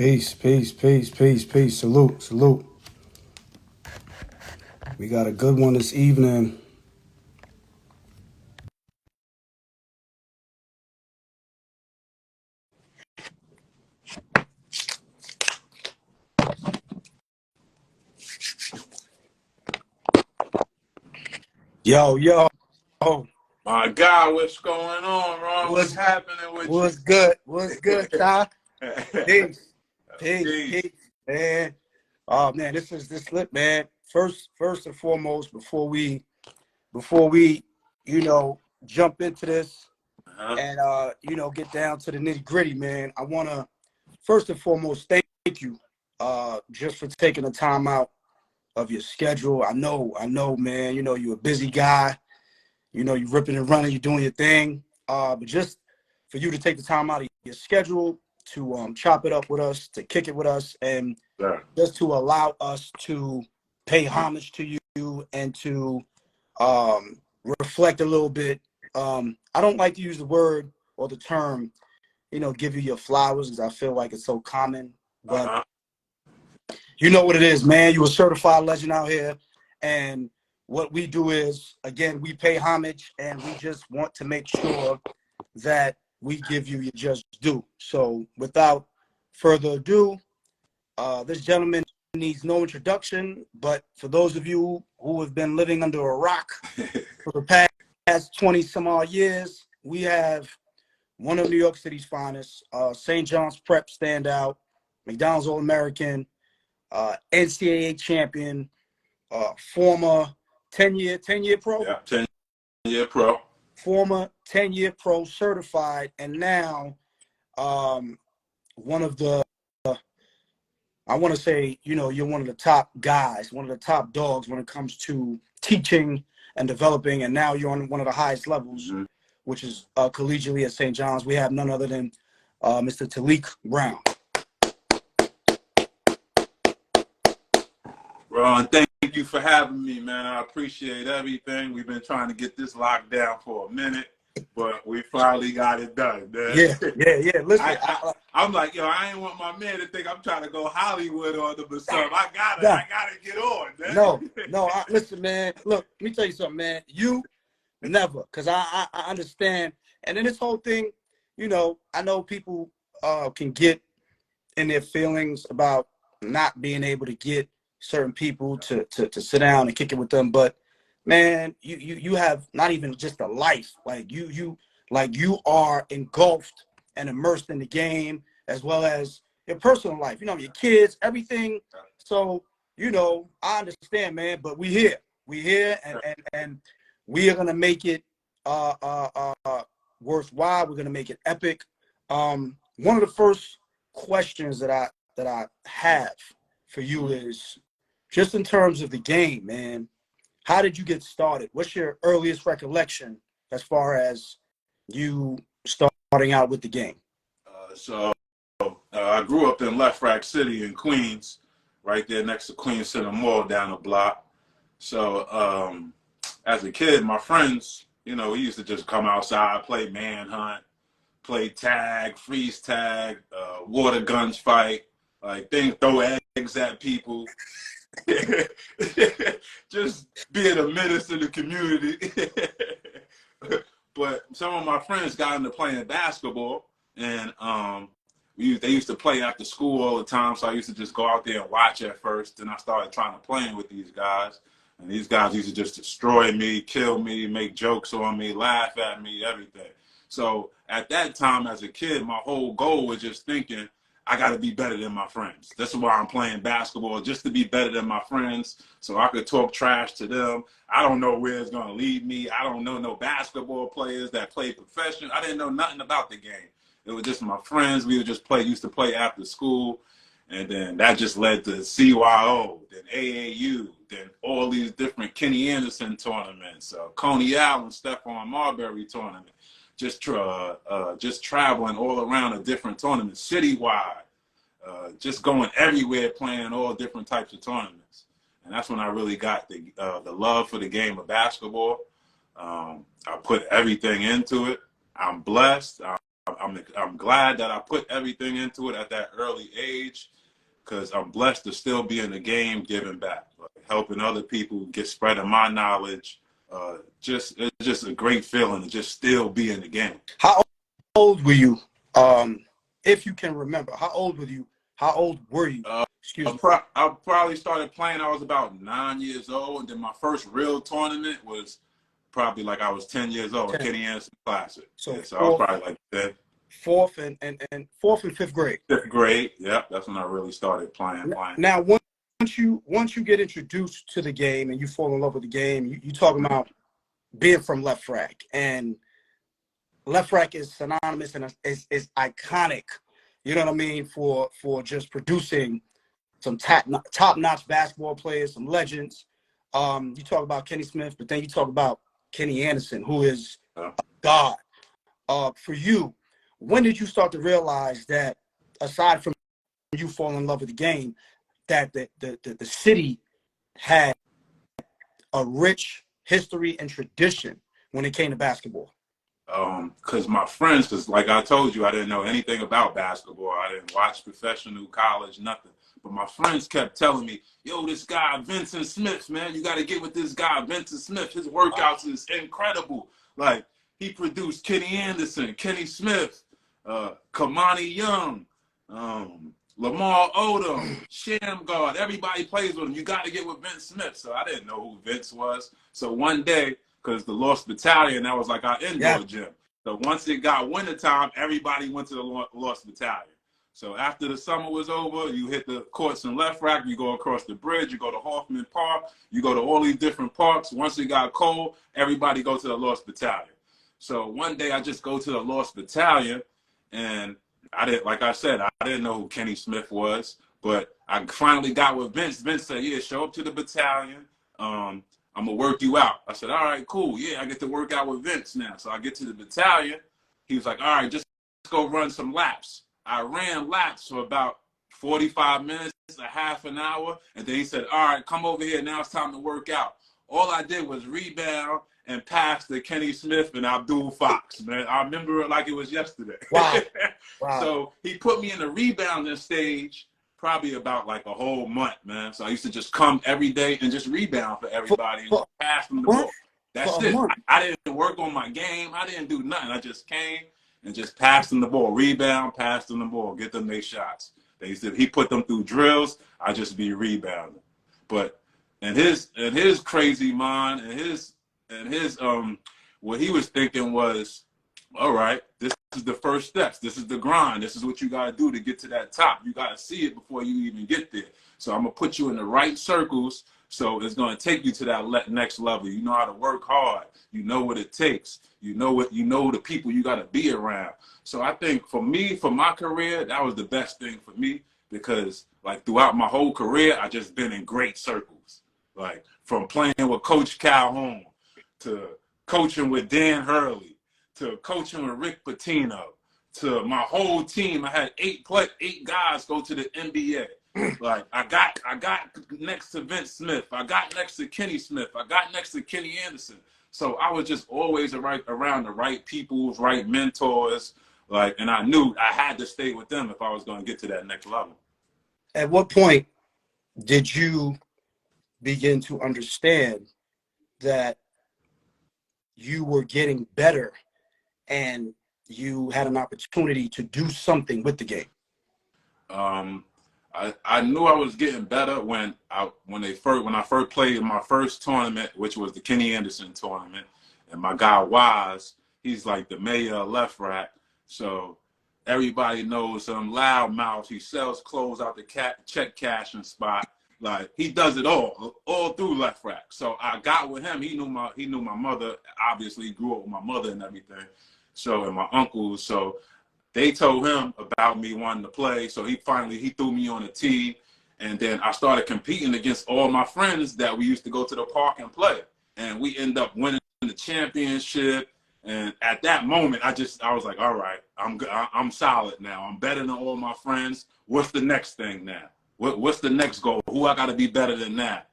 Peace, peace, peace, peace, peace. Salute, salute. We got a good one this evening. Yo, yo. My God, what's going on, Ron? What's happening with What's good? What's good, Ty? you? Peace, peace, Peace. peace, man. Oh man, this lit, man. First and foremost, before we, jump into this Uh-huh. and get down to the nitty gritty, man. I wanna first and foremost thank you, just for taking the time out of your schedule. I know, man. You're a busy guy. You're ripping and running, you're doing your thing. But just for you to take the time out of your schedule to chop it up with us, to kick it with us, and Sure. just to allow us to pay homage to you and to um, reflect a little bit. I don't like to use the word or the term, give you your flowers because I feel like it's so common. But Uh-huh. you know what it is, man. You're a certified legend out here. And what we do is, again, we pay homage and we just want to make sure that we give you your just due. So without further ado, this gentleman needs no introduction, but for those of you who have been living under a rock for the past 20 some odd years, we have one of New York City's finest, St. John's Prep standout, McDonald's All-American, NCAA champion, former 10-year pro, Yeah, 10-year pro. former 10-year pro certified, and now one of the, I want to say, you're one of the top guys, one of the top dogs when it comes to teaching and developing, and now you're on one of the highest levels, Mm-hmm. which is collegially at St. John's. We have none other than Mr. Taliek Brown. Ron, thank you for having me, man. I appreciate everything. We've been trying to get this locked down for a minute, but we finally got it done, man. Yeah. Listen, I'm like, I ain't want my man to think I'm trying to go Hollywood on him or something. I nah, gotta get on, man. no. Listen, man. Look, let me tell you something, man. You never, because I understand. And then this whole thing, I know people can get in their feelings about not being able to get certain people to sit down and kick it with them. But man, you have not even just a life. Like you are engulfed and immersed in the game as well as your personal life. Your kids, everything. So I understand, man. But we here, and we are gonna make it worthwhile. We're gonna make it epic. One of the first questions that I have for you is just in terms of the game, man. How did you get started? What's your earliest recollection as far as you starting out with the game? I grew up in Left Rack City in Queens, right there next to Queens Center Mall down the block. So as a kid, my friends, we used to just come outside, play manhunt, play tag, freeze tag, water guns fight, like things, throw eggs at people. Just being a menace to the community. But some of my friends got into playing basketball, and they used to play after school all the time. So I used to just go out there and watch at first. Then I started trying to play with these guys, and these guys used to just destroy me, kill me, make jokes on me, laugh at me, everything. So at that time, as a kid, my whole goal was just thinking, I got to be better than my friends. That's why I'm playing basketball, just to be better than my friends so I could talk trash to them. I don't know where it's going to lead me. I don't know no basketball players that play professional. I didn't know nothing about the game. It was just my friends. We would just used to play after school. And then that just led to CYO, then AAU, then all these different Kenny Anderson tournaments, Coney Island, Stephon Marbury tournament. Just traveling all around the different tournaments, citywide, just going everywhere, playing all different types of tournaments, and that's when I really got the love for the game of basketball. I put everything into it. I'm blessed. I'm glad that I put everything into it at that early age, because I'm blessed to still be in the game, giving back, like helping other people, get spreading my knowledge. It's just a great feeling to just still be in the game. How old were you? If you can remember, how old were you? How old were you? Excuse me. I probably started playing. I was about 9 years old, and then my first real tournament was probably like I was 10 years old. 10. Kenny Anderson Classic. So, yeah, so I was probably like that. Fourth and fifth grade. Fifth grade. Yeah, that's when I really started playing. Now, once you get introduced to the game and you fall in love with the game, you talking about being from Left Rack, and Left Rack is synonymous and is iconic. You know what I mean, for just producing some top-notch basketball players, some legends. You talk about Kenny Smith, but then you talk about Kenny Anderson, who is a god. For you, when did you start to realize that, aside from you falling in love with the game, that the city had a rich history and tradition when it came to basketball? Because my friends, because like I told you, I didn't know anything about basketball. I didn't watch professional, college, nothing. But my friends kept telling me, yo, this guy, Vincent Smith, man, you got to get with this guy, Vincent Smith. His workouts is incredible. Like, he produced Kenny Anderson, Kenny Smith, Kamani Young, Lamar Odom, Shamgard. Everybody plays with him. You got to get with Vince Smith. So I didn't know who Vince was. So one day, because the Lost Battalion, that was like our indoor gym. So once it got wintertime, everybody went to the Lost Battalion. So after the summer was over, you hit the courts in Left Rack, you go across the bridge, you go to Hoffman Park, you go to all these different parks. Once it got cold, everybody go to the Lost Battalion. So one day I just go to the Lost Battalion, and I didn't, like I said, I didn't know who Kenny Smith was, but I finally got with Vince. Vince said, yeah, show up to the battalion. I'm going to work you out. I said, all right, cool. Yeah, I get to work out with Vince now. So I get to the battalion. He was like, all right, just go run some laps. I ran laps for about 45 minutes, a half an hour. And then he said, all right, come over here. Now it's time to work out. All I did was rebound and pass to Kenny Smith and Abdul Fox, man. I remember it like it was yesterday. Wow. Wow. So he put me in the rebounding stage probably about like a whole month, man. So I used to just come every day and just rebound for everybody and pass them the ball. That's it. I didn't work on my game. I didn't do nothing. I just came and just passed them the ball. Rebound, pass them the ball, get them their shots. They said he put them through drills. I just be rebounding. But in his crazy mind and his what he was thinking was, all right, this is the first steps. This is the grind. This is what you got to do to get to that top. You got to see it before you even get there. So I'm going to put you in the right circles. So it's going to take you to that next level. You know how to work hard. You know what it takes. You know the people you got to be around. So I think for me, for my career, that was the best thing for me, because like throughout my whole career, I just been in great circles. Like from playing with Coach Calhoun to coaching with Dan Hurley to coaching with Rick Pitino to my whole team. I had 8 guys go to the NBA. Like I got next to Vince Smith. I got next to Kenny Smith. I got next to Kenny Anderson. So I was just always around the right people, right mentors. Like, and I knew I had to stay with them if I was going to get to that next level. At what point did you begin to understand that you were getting better and you had an opportunity to do something with the game? I knew I was getting better when I first played in my first tournament, which was the Kenny Anderson tournament. And my guy Wise, he's like the mayor of Left Rack. So everybody knows him, loudmouth. He sells clothes out the check cashing spot. Like he does it all through Left Rack. So I got with him. He knew my mother. Obviously, he grew up with my mother and everything. So, and my uncles. So they told him about me wanting to play. So he threw me on a team. And then I started competing against all my friends that we used to go to the park and play. And we end up winning the championship. And at that moment, I was like, all right, I'm solid now. I'm better than all my friends. What's the next thing now? What's the next goal? Who I got to be better than that?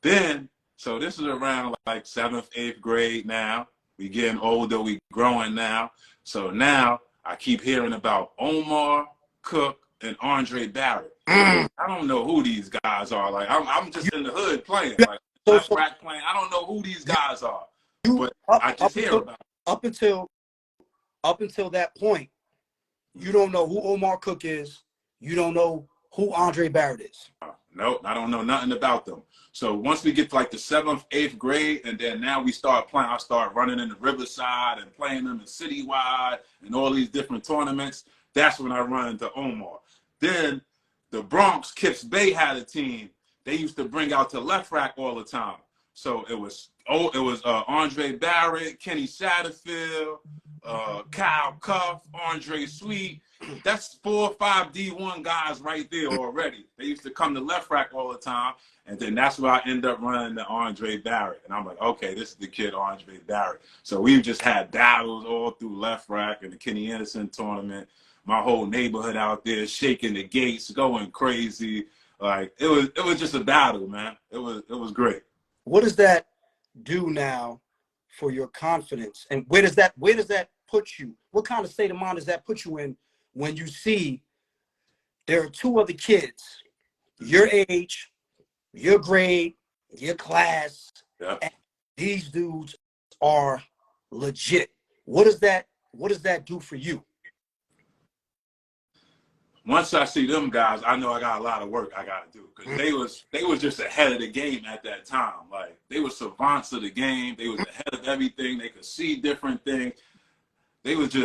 Then, so this is around like 7th, 8th grade now. We getting older. We growing now. So now I keep hearing about Omar, Cook, and Andre Barrett. I don't know who these guys are. Like I'm just in the hood playing, like left rack playing. I don't know who these guys are, but I just hear about them. Up until that point, you don't know who Omar Cook is. You don't know who Andre Barrett is. Nope, I don't know nothing about them. So once we get to like the 7th, 8th grade, and then now we start playing, I start running in the Riverside and playing them in Citywide and all these different tournaments. That's when I run into Omar. Then the Bronx, Kips Bay had a team. They used to bring out to left rack all the time. So it was Andre Barrett, Kenny Satterfield, Kyle Cuff, Andre Sweet. That's 4 or 5 D1 guys right there already. They used to come to left rack all the time. And then that's where I end up running to Andre Barrett. And I'm like, okay, this is the kid Andre Barrett. So we've just had battles all through left rack and the Kenny Anderson tournament. My whole neighborhood out there shaking the gates, going crazy. Like it was just a battle, man. It was great. What does that do now for your confidence? And where does that put you? What kind of state of mind does that put you in when you see there are 2 other kids, your age, your grade, your class, and these dudes are legit? What does that do for you? Once I see them guys, I know I got a lot of work I got to do, because they was just ahead of the game at that time. Like they were savants of the game. They was ahead of everything. They could see different things. They was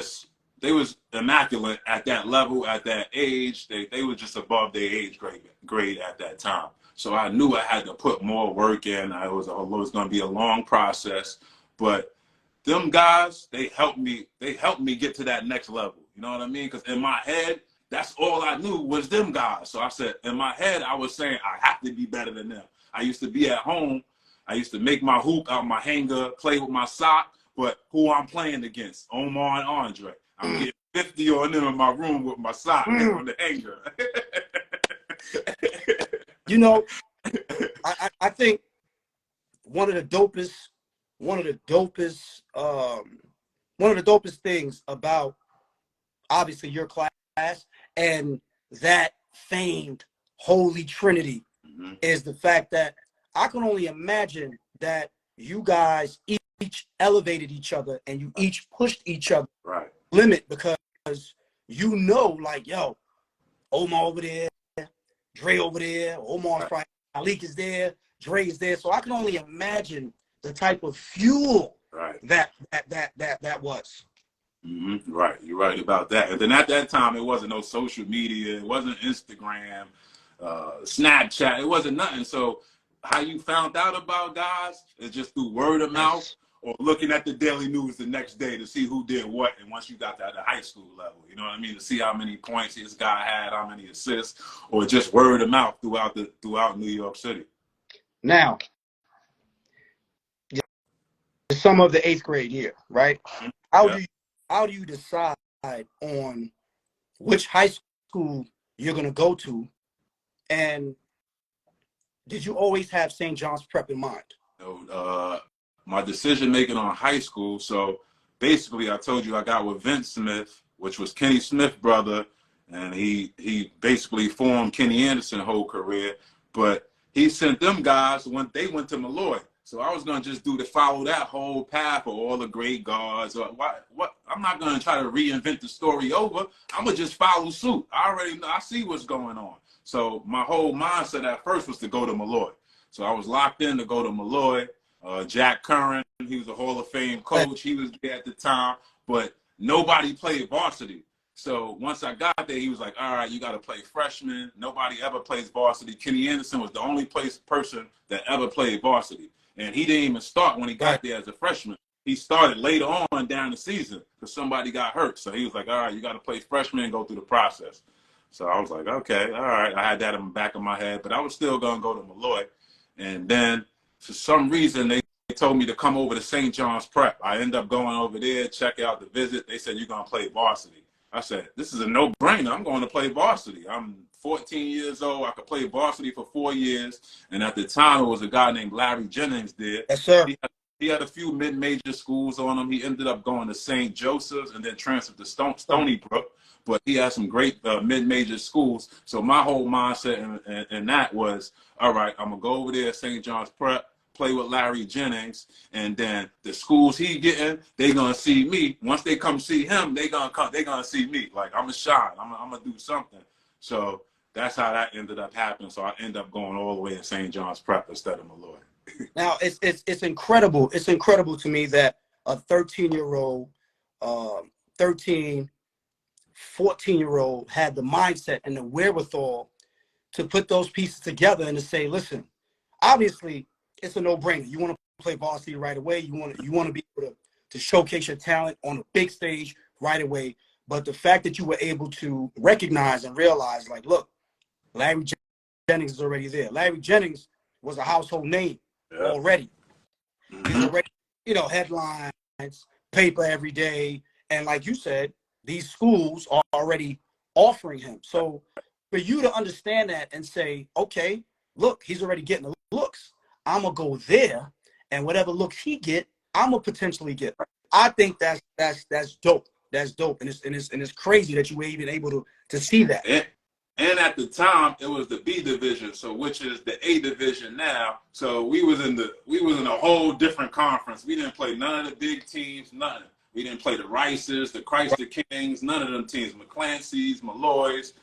immaculate at that level, at that age. They were just above their age grade at that time. So I knew I had to put more work in. It was going to be a long process, but them guys, they helped me get to that next level. You know what I mean? Because in my head, that's all I knew was them guys. So I said, in my head, I was saying, I have to be better than them. I used to be at home. I used to make my hoop out my hanger, play with my sock, but who I'm playing against, Omar and Andre. I'm getting 50 on them in my room with my sock on the hanger. You know, I think one of the dopest things about obviously your class and that famed Holy Trinity is the fact that I can only imagine that you guys each elevated each other and you each pushed each other limit, because you know, like, yo, Omar over there, Dre over there, Omar's probably, Taliek is there, Dre is there. So I can only imagine the type of fuel that was. Right, you're right about that. And then at that time, it wasn't no social media, it wasn't Instagram, Snapchat, it wasn't nothing. So how you found out about guys is just through word of mouth or looking at the daily news the next day to see who did what. And once you got to the high school level, you know what I mean, to see how many points this guy had, how many assists, or just word of mouth throughout New York City. Now, the summer of the 8th grade year, right? How do you decide on which high school you're going to go to? And did you always have St. John's Prep in mind? My decision making on high school. So basically, I told you I got with Vince Smith, which was Kenny Smith's brother, and he basically formed Kenny Anderson's whole career. But he sent them guys when they went to Malloy. So I was gonna just follow that whole path of all the great guards. What? I'm not gonna try to reinvent the story over. I'm gonna just follow suit. I already know. I see what's going on. So my whole mindset at first was to go to Malloy. So I was locked in to go to Malloy. Jack Curran, he was a Hall of Fame coach. He was there at the time, but nobody played varsity. So once I got there, he was like, all right, you got to play freshman. Nobody ever plays varsity. Kenny Anderson was the only person that ever played varsity. And he didn't even start when he got there as a freshman. He started later on down the season because somebody got hurt. So he was like, all right, you got to play freshman and go through the process. So I was like, okay, all right. I had that in the back of my head, but I was still going to go to Malloy. And then for some reason, they told me to come over to St. John's Prep. I ended up going over there, check out the visit. They said, you're going to play varsity. I said, this is a no-brainer. I'm going to play varsity. I'm 14 years old. I could play varsity for 4 years. And at the time, it was a guy named Larry Jennings there. Yes, sir. he had a few mid-major schools on him. He ended up going to St. Joseph's and then transferred to Stony Brook. But he had some great mid-major schools. So my whole mindset in that was, all right, I'm gonna go over there, St. John's Prep, play with Larry Jennings, and then the schools he getting, they gonna see me. Once they come see him, they gonna see me. Like, I'm gonna shine. I'm gonna do something. So that's how that ended up happening. So I ended up going all the way to St. John's Prep instead of Malloy. Now it's incredible. It's incredible to me that a 13-year-old, 13, 14-year-old had the mindset and the wherewithal to put those pieces together and to say, listen, obviously it's a no-brainer. You want to play varsity right away. You want to be able to showcase your talent on a big stage right away. But the fact that you were able to recognize and realize, like, look, Larry Jennings is already there. Larry Jennings was a household name already. He's already, headlines, paper every day. And like you said, these schools are already offering him. So for you to understand that and say, okay, look, he's already getting the looks. I'm going to go there, and whatever looks he get, I'm going to potentially get. I think that's dope. That's dope. And it's crazy that you were even able to see that. And at the time, it was the B division, so which is the A division now. So we was in a whole different conference. We didn't play none of the big teams, nothing. We didn't play the Rices, the Chrysler Kings, none of them teams, McClancy's, Malloy's.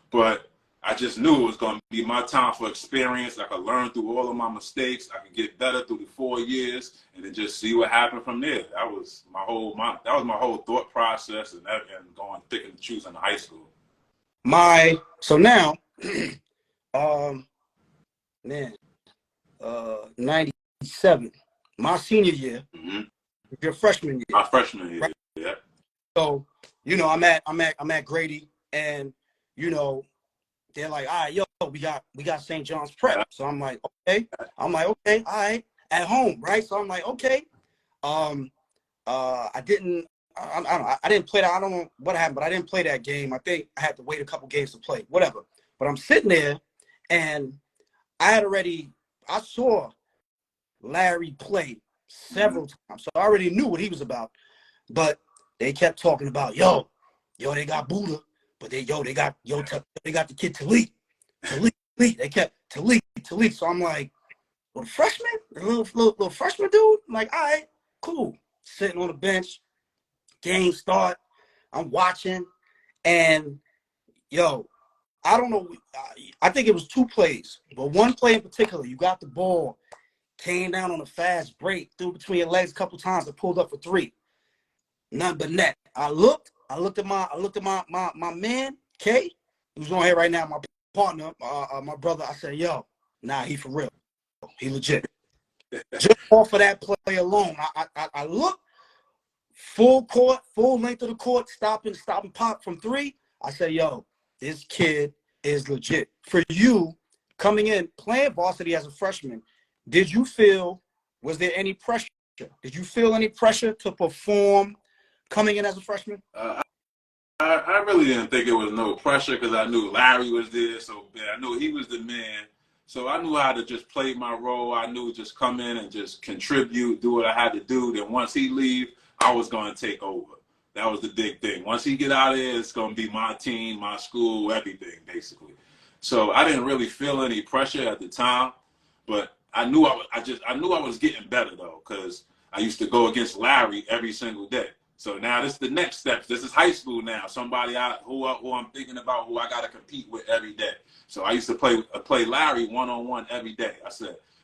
But I just knew it was going to be my time for experience. I could learn through all of my mistakes. I could get better through the 4 years, and then just see what happened from there. That was my whole thought process, and going picking and choosing in high school. So now, 97, my senior year, your freshman year. My freshman year, right? Yeah. So, I'm at Grady, and they're like, all right, yo, we got St. John's Prep. Yeah. So I'm like, okay, all right, at home, right? So I'm like, okay. I didn't play that. I don't know what happened, but I didn't play that game. I think I had to wait a couple games to play, whatever. But I'm sitting there, and I saw Larry play several times, so I already knew what he was about. But they kept talking about, yo, they got Buddha, but they got the kid Taliek. They kept Taliek. So I'm like, well, the freshman, the little freshman dude. I'm like, all right, cool. Sitting on the bench. Game start, I'm watching, and I don't know. I think it was 2 plays, but one play in particular, you got the ball, came down on a fast break, threw between your legs a couple times, and pulled up for 3. None but net. I looked at my man, K, who's on here right now, my partner, my brother. I said, yo, nah, he for real. He legit. Just off of that play alone, I looked. Full court, full length of the court, stopping pop from 3. I said, yo, this kid is legit. For you, coming in, playing varsity as a freshman, was there any pressure? Did you feel any pressure to perform coming in as a freshman? I really didn't think it was no pressure because I knew Larry was there, so I knew he was the man. So I knew how to just play my role. I knew just come in and just contribute, do what I had to do. Then once he leave, I was going to take over. That was the big thing. Once he get out of there, it's going to be my team, my school, everything, basically. So I didn't really feel any pressure at the time, but I knew I was getting better, though, because I used to go against Larry every single day. So now this is the next step. This is high school now. Somebody who I'm thinking about, who I got to compete with every day. So I used to play Larry one-on-one every day.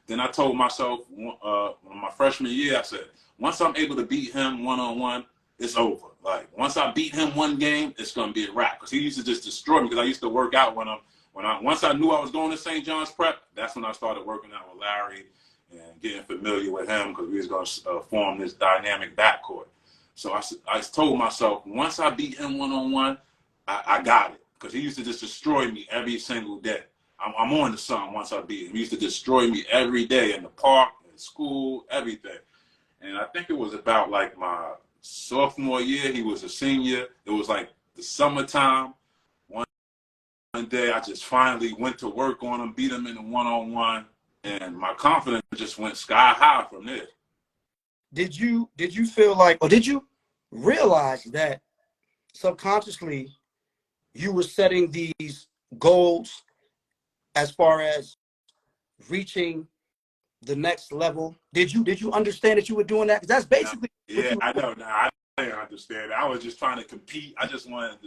Then I told myself my freshman year, I said, once I'm able to beat him one-on-one, it's over. Like, once I beat him one game, it's going to be a wrap. Because he used to just destroy me, because I used to work out once I knew I was going to St. John's Prep, that's when I started working out with Larry and getting familiar with him, because we was going to form this dynamic backcourt. So I told myself, once I beat him one-on-one, I got it. Because he used to just destroy me every single day. I'm on to something once I beat him. He used to destroy me every day in the park, in school, everything. And I think it was about like my sophomore year. He was a senior. It was like the summertime. One day I just finally went to work on him, beat him in the one-on-one, and my confidence just went sky high from there. did you feel like, or did you realize that subconsciously you were setting these goals as far as reaching the next level? Did you understand that you were doing that? Because that's basically what Yeah, you I were know. Now I didn't understand. I was just trying to compete. I just wanted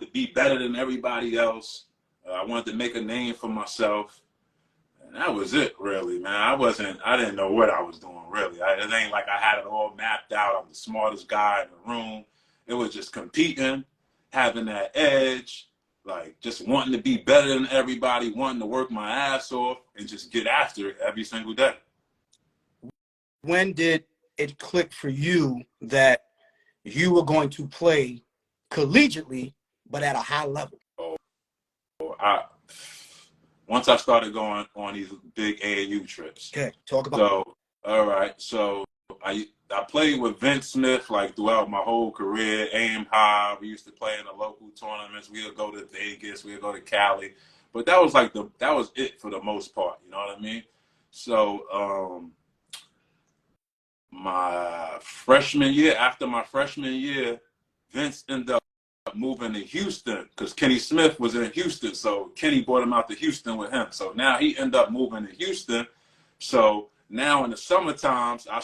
to be better than everybody else. I wanted to make a name for myself. And that was it, really, man. I didn't know what I was doing, really. It ain't like I had it all mapped out. I'm the smartest guy in the room. It was just competing, having that edge, like just wanting to be better than everybody, wanting to work my ass off and just get after it every single day. When did it click for you that you were going to play collegiately, but at a high level? Oh, once I started going on these big AAU trips. Okay, talk about. So, all right. So I played with Vince Smith like throughout my whole career. Aim high. We used to play in the local tournaments. We would go to Vegas. We would go to Cali. But that was that was it for the most part. You know what I mean? So after my freshman year, Vince ended up moving to Houston because Kenny Smith was in Houston. So Kenny brought him out to Houston with him. So now he ended up moving to Houston. So now in the summer times, I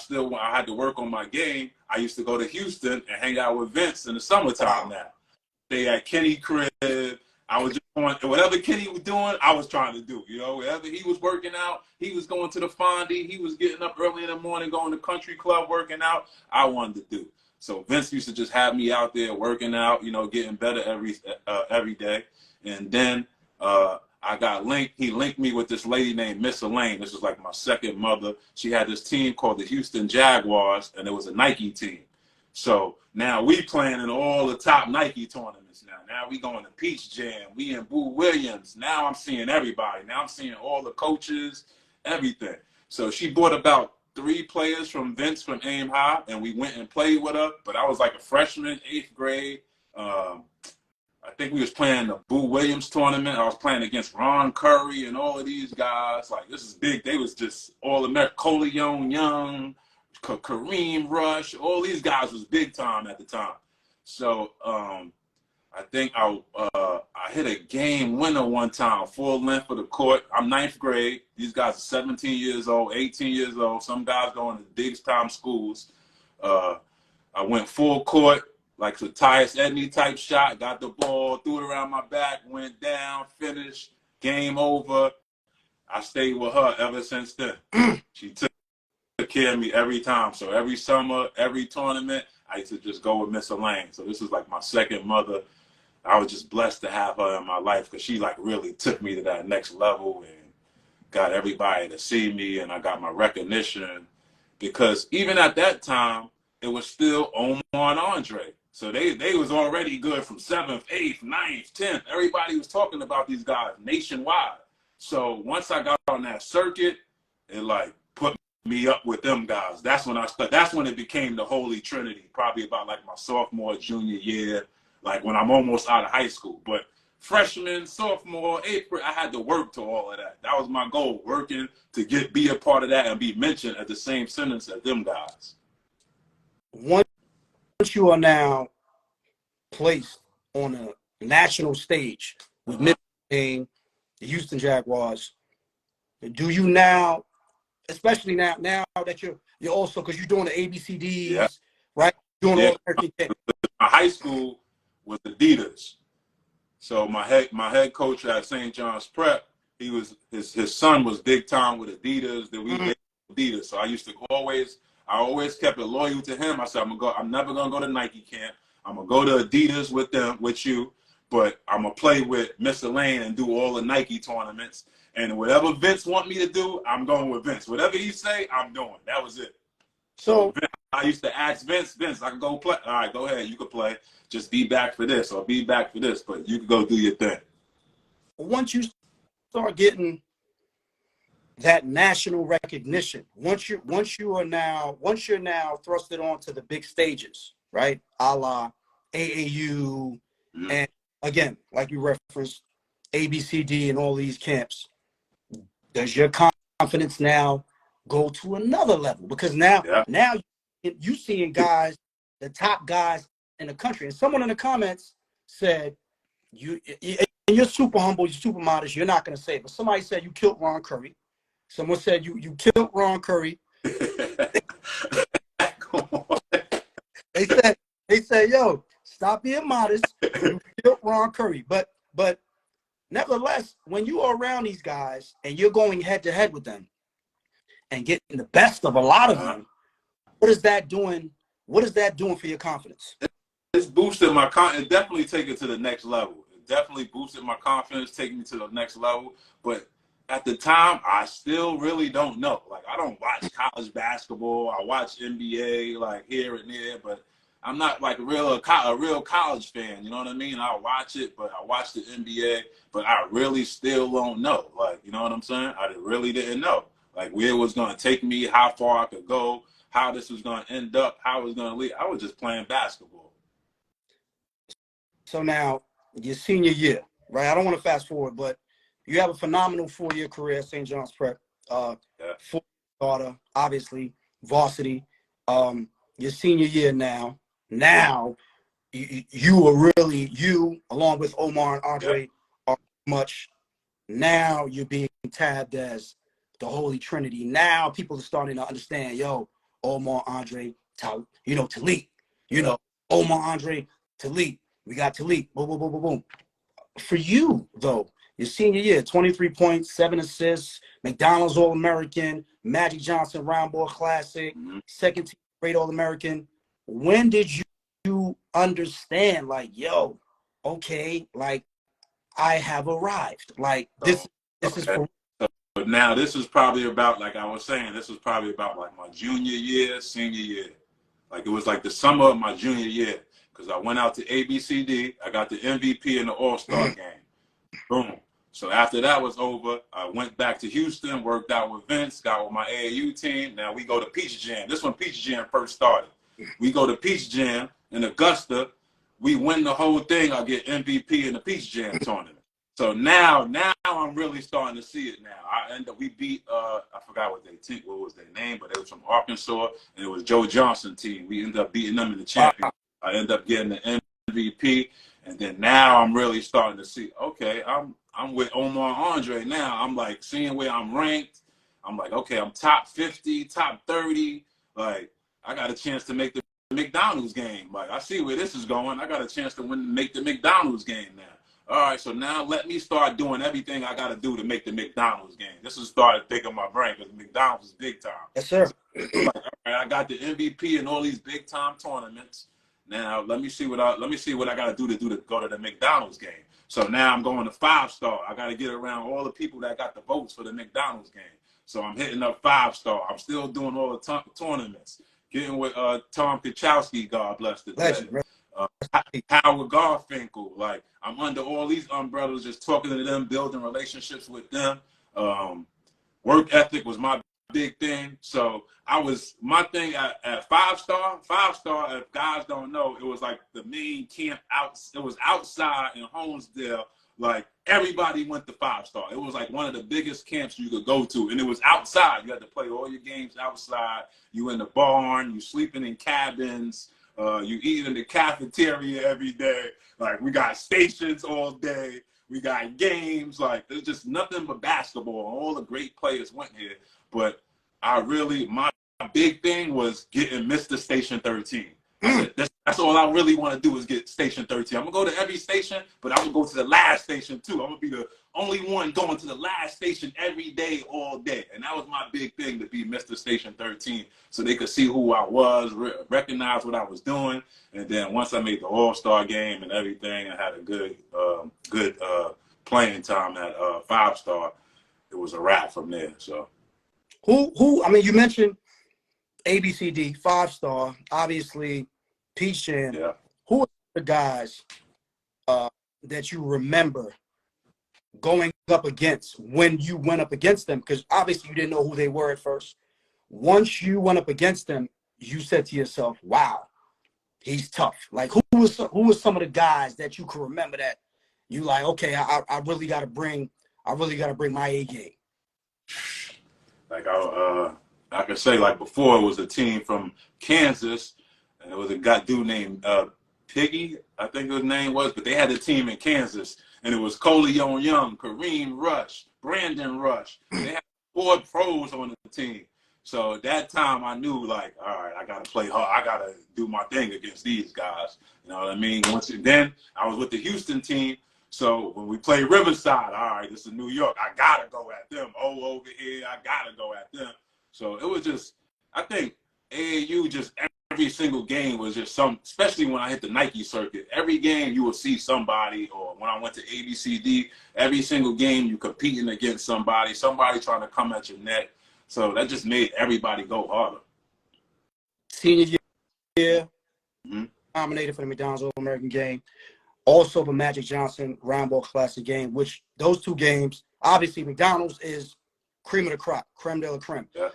had to work on my game. I used to go to Houston and hang out with Vince in the summertime now. They at Kenny crib. I was just going, whatever Kenny was doing, I was trying to do. You know, wherever he was working out, he was going to the Fondy. He was getting up early in the morning, going to country club, working out. I wanted to do. So Vince used to just have me out there working out, you know, getting better every day. And then I got linked. He linked me with this lady named Miss Elaine. This was like my second mother. She had this team called the Houston Jaguars, and it was a Nike team. So now we playing in all the top Nike tournaments now. Now we going to Peach Jam. We in Boo Williams. Now I'm seeing everybody. Now I'm seeing all the coaches, everything. So she brought about 3 players from Vince from Aim High, and we went and played with her. But I was like a freshman, 8th grade. I think we was playing the Boo Williams tournament. I was playing against Ron Curry and all of these guys. Like, this is big. They was just all American. Coleon Young, Kareem Rush. All these guys was big time at the time. So I think I hit a game winner one time, full length of the court. I'm 9th grade. These guys are 17 years old, 18 years old. Some guys going to big time schools. I went full court. Like a Tyus Edney type shot, got the ball, threw it around my back, went down, finished, game over. I stayed with her ever since then. She took care of me every time. So every summer, every tournament, I used to just go with Miss Elaine. So this is like my second mother. I was just blessed to have her in my life because she like really took me to that next level and got everybody to see me, and I got my recognition. Because even at that time, it was still Omar and Andre. So they was already good from 7th, 8th, 9th, 10th. Everybody was talking about these guys nationwide. So once I got on that circuit, it like put me up with them guys. That's when that's when it became the Holy Trinity, probably about like my sophomore, junior year, like when I'm almost out of high school. But freshman, sophomore, 8th grade, I had to work to all of that. That was my goal, working to be a part of that and be mentioned at the same sentence as them guys. Once you are now placed on a national stage with the Houston Jaguars, do you now, especially now that you're also, because you're doing the ABCDs, yeah. right? Doing yeah. all everything. My high school was Adidas. So my head coach at St. John's Prep, his son was big time with Adidas. That we Adidas. So I always kept it loyal to him. I said, I'm never gonna go to Nike camp. I'm gonna go to Adidas with you, but I'm gonna play with Miss Elaine and do all the Nike tournaments. And whatever Vince want me to do, I'm going with Vince. Whatever he say, I'm doing. That was it. So Vince, I used to ask Vince, I can go play. All right, go ahead. You can play. Just be back for this or be back for this, but you can go do your thing. Once you start getting that national recognition, once you're now thrusted onto the big stages, right? A la AAU, and again, like you referenced, ABCD and all these camps. Does your confidence now go to another level, because now Yeah. you seeing guys, the top guys in the country. And someone in the comments said, you're super humble, you're super modest, you're not going to say it. But somebody said you killed Ron Curry. Someone said you killed Ron Curry. They said, yo, stop being modest. You killed Ron Curry. But nevertheless, when you are around these guys and you're going head to head with them and getting the best of a lot of them, what is that doing? What is that doing for your confidence? It's boosted my confidence. It definitely take it to the next level. It definitely boosted my confidence, taking me to the next level. But at the time, I still really don't know. Like, I don't watch college basketball. I watch NBA like here and there, but I'm not like a real college fan. You know what I mean? I watch it, but I watch the NBA, but I really still don't know. Like, you know what I'm saying? I really didn't know like where it was going to take me, how far I could go, how this was going to end up, how it was going to lead. I was just playing basketball. So now, your senior year, right? I don't want to fast forward, but you have a phenomenal 4-year career at St. John's Prep. For starter, obviously, varsity. Your senior year now. Now, you are really, along with Omar and Andre, are much. Now you're being tabbed as the Holy Trinity. Now people are starting to understand, yo, Omar, Andre, Taliek. Omar, Andre, Taliek. We got Taliek. Boom, boom, boom, boom, boom. For you, though, your senior year, 23 points, 7 assists, McDonald's All-American, Magic Johnson Round Ball Classic, second team Great All-American. When did you understand, like, yo, okay, like, I have arrived. Like, this is for. But now this is probably about, like I was saying, this was probably about like my junior year, senior year. Like, it was like the summer of my junior year. Because I went out to ABCD, I got the MVP in the All-Star game. Boom. So after that was over, I went back to Houston, worked out with Vince, got with my AAU team. Now we go to Peach Jam. This when Peach Jam first started. We go to Peach Jam in Augusta. We win the whole thing. I get MVP in the Peach Jam tournament. So now I'm really starting to see it now. We beat I forgot what was their name, but it was from Arkansas, and it was Joe Johnson team. We ended up beating them in the champion. I ended up getting the MVP, and then now I'm really starting to see. Okay, I'm with Omar Andre now. I'm like seeing where I'm ranked. I'm like, okay, I'm top 50, top 30. Like, I got a chance to make the McDonald's game. Like, I see where this is going. I got a chance to make the McDonald's game now. All right, so now let me start doing everything I got to do to make the McDonald's game. This is started thinking my brain, because McDonald's is big time. Yes, sir. So, like, all right, I got the MVP in all these big time tournaments. Now let me see what I got to do to go to the McDonald's game. So now I'm going to 5-star. I got to get around all the people that got the votes for the McDonald's game. So I'm hitting up 5-star. I'm still doing all the tournaments. Getting with Tom Kachowski, God bless the dead. Howard Garfinkel. Like, I'm under all these umbrellas, just talking to them, building relationships with them. Work ethic was my big thing. So my thing at 5-star, if guys don't know, it was like the main camp it was outside in Holmesdale. Like, everybody went to 5-star. It was like one of the biggest camps you could go to, and it was outside. You had to play all your games outside. You in the barn, you sleeping in cabins, you eating in the cafeteria every day. Like, we got stations all day. We got games. Like, there's just nothing but basketball. All the great players went here. But my big thing was getting Mr. Station 13. That's all I really want to do is get Station 13. I'm going to go to every station, but I'm going to go to the last station too. I'm going to be the only one going to the last station every day, all day. And that was my big thing, to be Mr. Station 13, so they could see who I was, recognize what I was doing. And then once I made the All-Star game and everything, I had a good playing time at 5-star. It was a wrap from there. So I mean, you mentioned ABCD, 5-star, obviously, Peach Jam. yeah. Who are the guys that you remember going up against when you went up against them? Because obviously you didn't know who they were at first. Once you went up against them, you said to yourself, wow, he's tough. Like, who was some of the guys that you can remember that you like, okay, I really got to bring my A game? Like, I could say, like before, it was a team from Kansas, and it was a dude named Piggy, I think his name was, but they had a team in Kansas, and it was Coleon Young, Kareem Rush, Brandon Rush. They had 4 pros on the team. So at that time, I knew, like, all right, I got to play hard. I got to do my thing against these guys. You know what I mean? Then I was with the Houston team. So when we played Riverside, all right, this is New York. I got to go at them. Oh, over here, I got to go at them. So it was just, I think AAU just every single game was just especially when I hit the Nike circuit, every game you would see somebody, or when I went to ABCD, every single game you competing against somebody trying to come at your neck. So that just made everybody go harder. Senior year, nominated for the McDonald's All-American game. Also the Magic Johnson Round Ball Classic game, which those 2 games, obviously McDonald's is cream of the crop, creme de la creme. Yeah.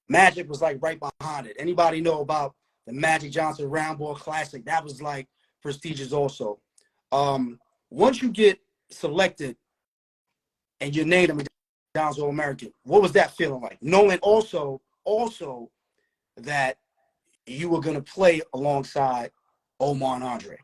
Magic was like right behind it. Anybody know about the Magic Johnson Round Ball Classic? That was like prestigious also. Once you get selected and you're named a McDonald's All-American, what was that feeling like? Knowing also that you were going to play alongside Omar and Andre.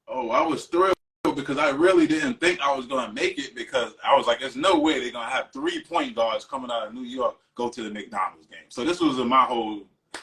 Oh, I was thrilled because I really didn't think I was going to make it, because I was like, there's no way they're going to have 3 point guards coming out of New York go to the McDonald's game. So this was in my whole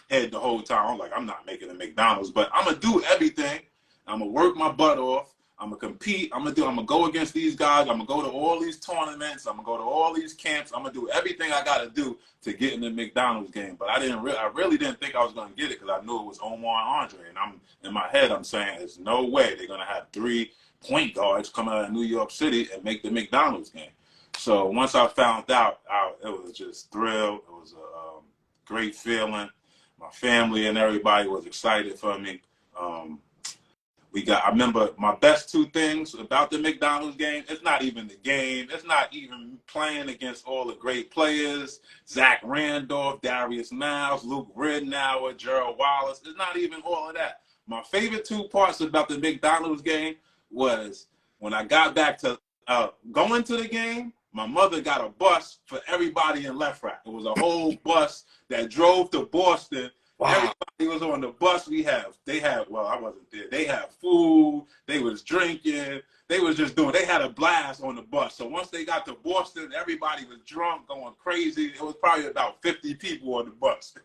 head the whole time. I'm like, I'm not making the McDonald's, but I'm going to do everything. I'm going to work my butt off. I'm going to compete. I'm going to go against these guys. I'm going to go to all these tournaments. I'm going to go to all these camps. I'm going to do everything I got to do to get in the McDonald's game. But I really didn't think I was going to get it, because I knew it was Omar and Andre. And I'm in my head, I'm saying, there's no way they're going to have 3 point guards come out of New York City and make the McDonald's game. So once I found out, it was just thrilled. It was a great feeling. My family and everybody was excited for me. I remember my best 2 things about the McDonald's game. It's not even the game. It's not even playing against all the great players. Zach Randolph, Darius Miles, Luke Ridnour, Gerald Wallace. It's not even all of that. My favorite 2 parts about the McDonald's game was when I got back to going to the game, my mother got a bus for everybody in Left Rack. It was a whole bus that drove to Boston. Wow. Everybody was on the bus. Well, I wasn't there. They had food. They was drinking. They was just they had a blast on the bus. So once they got to Boston, everybody was drunk, going crazy. It was probably about 50 people on the bus.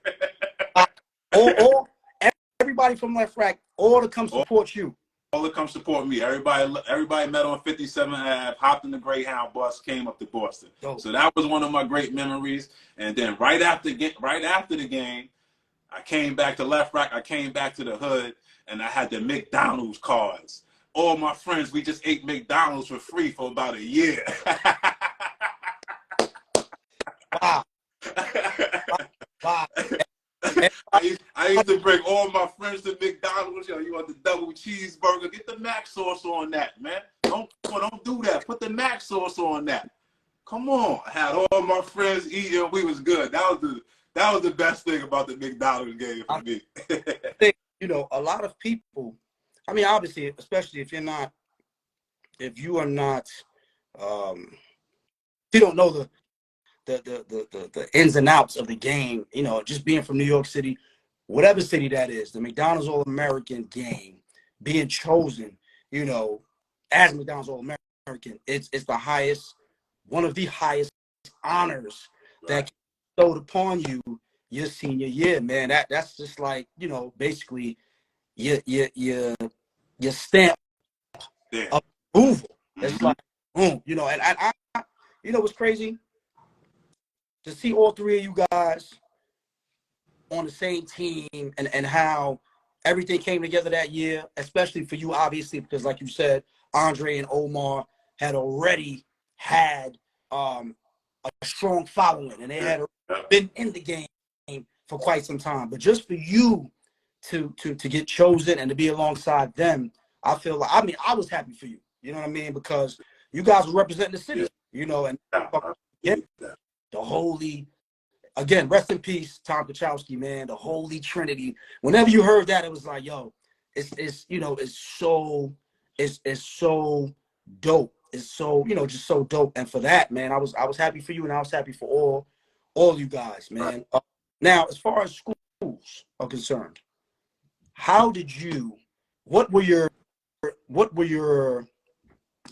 Everybody from Left Rack, all to come support you. All to come support me. Everybody met on 57 Ave, hopped in the Greyhound bus, came up to Boston. Dope. So that was one of my great memories. And then right after the game, I came back to Left Rack. I came back to the hood, and I had the McDonald's cards. All my friends, we just ate McDonald's for free for about a year. Wow. Wow. I used to bring all my friends to McDonald's. Yo, you want the double cheeseburger? Get the mac sauce on that, man. Don't do that. Put the mac sauce on that. Come on. I had all my friends eating. We was good. That was the best thing about the McDonald's game for me. I think, a lot of people, I mean, obviously, especially if you are not, you don't know the ins and outs of the game, just being from New York City, whatever city that is, the McDonald's All-American game, being chosen, as McDonald's All-American, it's the highest, one of the highest honors that bestowed upon you your senior year, man. That's just like, basically your stamp of approval. It's like, boom, and I what's crazy? To see all 3 of you guys on the same team and how everything came together that year, especially for you, obviously, because like you said, Andre and Omar had already had a strong following, and they had been in the game for quite some time. But just for you to get chosen and to be alongside them, I feel like, I was happy for you. You know what I mean? Because you guys were representing the city, and the holy, again, rest in peace, Tom Kachowski, man, the holy trinity. Whenever you heard that, it was like, yo, it's so dope. It's so, just so dope. And for that, man, I was happy for you, and I was happy for all you guys, man. Now, as far as schools are concerned, how did you? What were your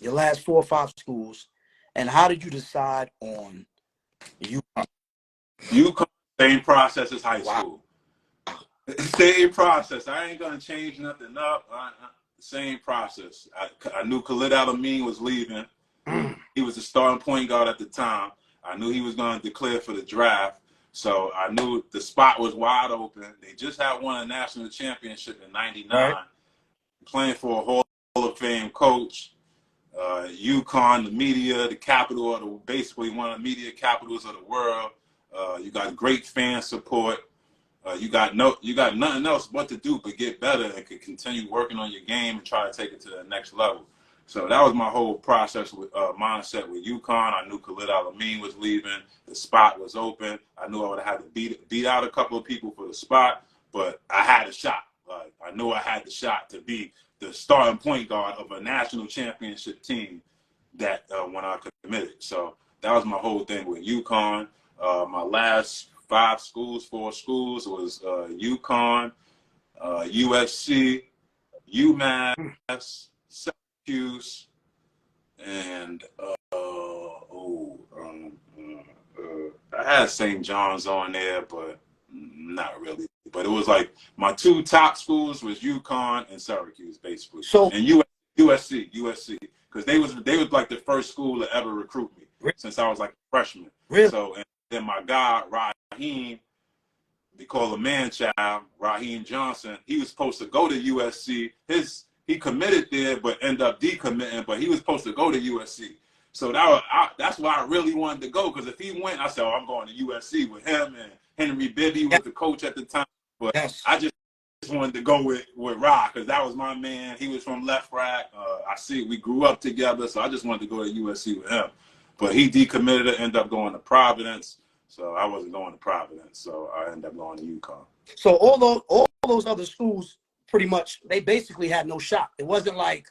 your last 4 or 5 schools, and how did you decide on you? UConn, same process as high Wow. school. Same process. I ain't gonna change nothing up. Same process. I knew Khalid Al-Amin was leaving. He was the starting point guard at the time. I knew he was going to declare for the draft. So I knew the spot was wide open. They just had won a national championship in '99, Right. playing for a Hall of Fame coach. UConn, the media, the capital of the, basically one of the media capitals of the world. You got great fan support. You got nothing else but to do but get better and could continue working on your game and try to take it to the next level. So that was my whole process with mindset with UConn. I knew Khalid Al-Amin was leaving. The spot was open. I knew I would have had to beat out a couple of people for the spot, but I had a shot. I knew I had the shot to be the starting point guard of a national championship team that when I committed. So that was my whole thing with UConn. My last 4 schools was UConn, USC, UMass, Syracuse, and I had St. John's on there, but not really. But it was like my 2 top schools was UConn and Syracuse, basically. So and USC, because they was like the first school to ever recruit me since I was like a freshman. really, So and then my guy Raheem, they call him man child, Raheem Johnson. He was supposed to go to USC. He committed there, but ended up decommitting. But he was supposed to go to USC. So that's why I really wanted to go, because if he went, I said, oh, I'm going to USC with him, and Henry Bibby was the coach at the time. But yes. I just wanted to go with Rock, because that was my man. He was from Left Rack. We grew up together, so I just wanted to go to USC with him. But he decommitted and ended up going to Providence. So I wasn't going to Providence, so I ended up going to UConn. So all those other schools, pretty much, they basically had no shot. It wasn't like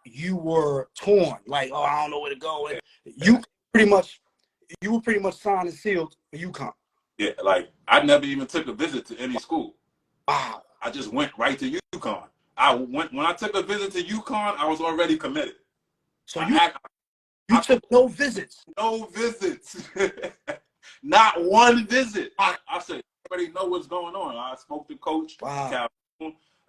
you were torn, like, oh, I don't know where to go. You were pretty much signed and sealed for UConn. Yeah, like I never even took a visit to any school. Wow. I just went right to UConn. When I took a visit to UConn, I was already committed. So you took no visits. No visits. Not one visit. I said, everybody know what's going on. I spoke to Coach Calhoun.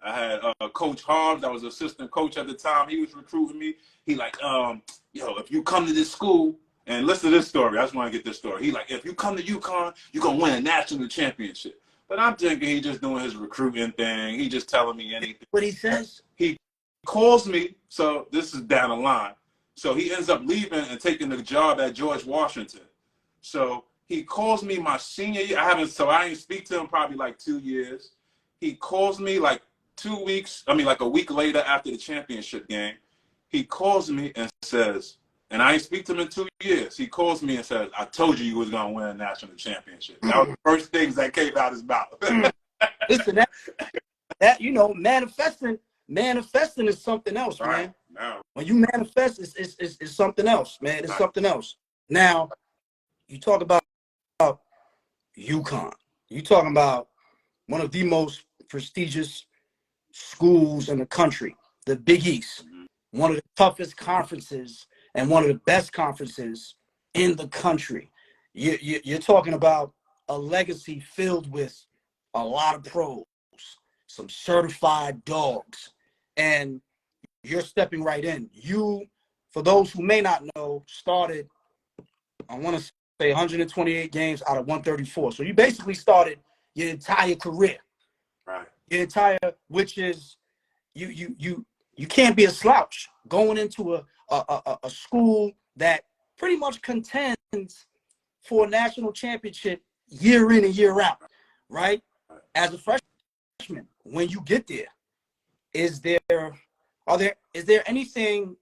I had Coach Harms, that was assistant coach at the time. He was recruiting me. He like, if you come to this school, and listen to this story. I just want to get this story. He like, if you come to UConn, you're going to win a national championship. But I'm thinking he just doing his recruiting thing. He just telling me anything. What he says? He calls me. So this is down the line. So he ends up leaving and taking the job at George Washington. So he calls me my senior year. I didn't speak to him probably like 2 years. He calls me like a week later after the championship game. He calls me and says, and I ain't speak to him in 2 years. He calls me and says, I told you was going to win a national championship. That was the first things that came out of his mouth. Listen, that manifesting is something else, right. man. No. When you manifest, it's something else, man. It's something else. Now, you talk about UConn. You talking about one of the most prestigious schools in the country, the Big East, one of the toughest conferences and one of the best conferences in the country. You're talking about a legacy filled with a lot of pros, some certified dogs, and you're stepping right in. You, for those who may not know, started, I want to say 128 games out of 134. So you basically started your entire career. Right. Your entire, which is, you can't be a slouch going into a school that pretty much contends for a national championship year in and year out, right? As a freshman, when you get there, is there anything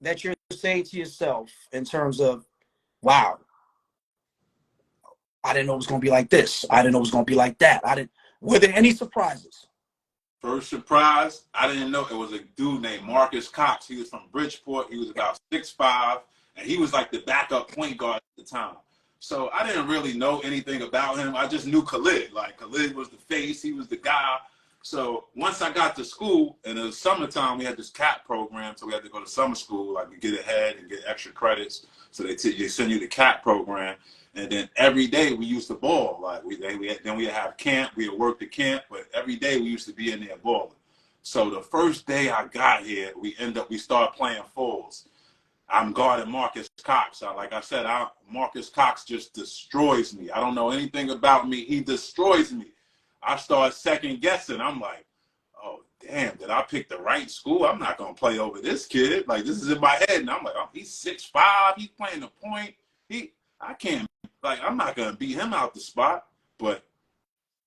that you're saying to yourself in terms of, wow, I didn't know it was going to be like this. I didn't know it was going to be like that. Were there any surprises? First surprise, I didn't know it was a dude named Marcus Cox. He was from Bridgeport. He was about 6'5", and he was like the backup point guard at the time. So I didn't really know anything about him. I just knew Khalid. Like Khalid was the face. He was the guy. So once I got to school, and it was summertime, we had this CAP program. So we had to go to summer school, like you get ahead and get extra credits. So they send you the CAP program. And then every day we used to ball. Like then we'd have camp. We would work the camp. But every day we used to be in there balling. So the first day I got here, we started playing fours. I'm guarding Marcus Cox. Like I said, Marcus Cox just destroys me. I don't know anything about me. He destroys me. I start second guessing. I'm like, oh, damn, did I pick the right school? I'm not going to play over this kid. Like, this is in my head. And I'm like, oh, he's 6'5". He's playing the point. I'm not going to beat him out the spot. But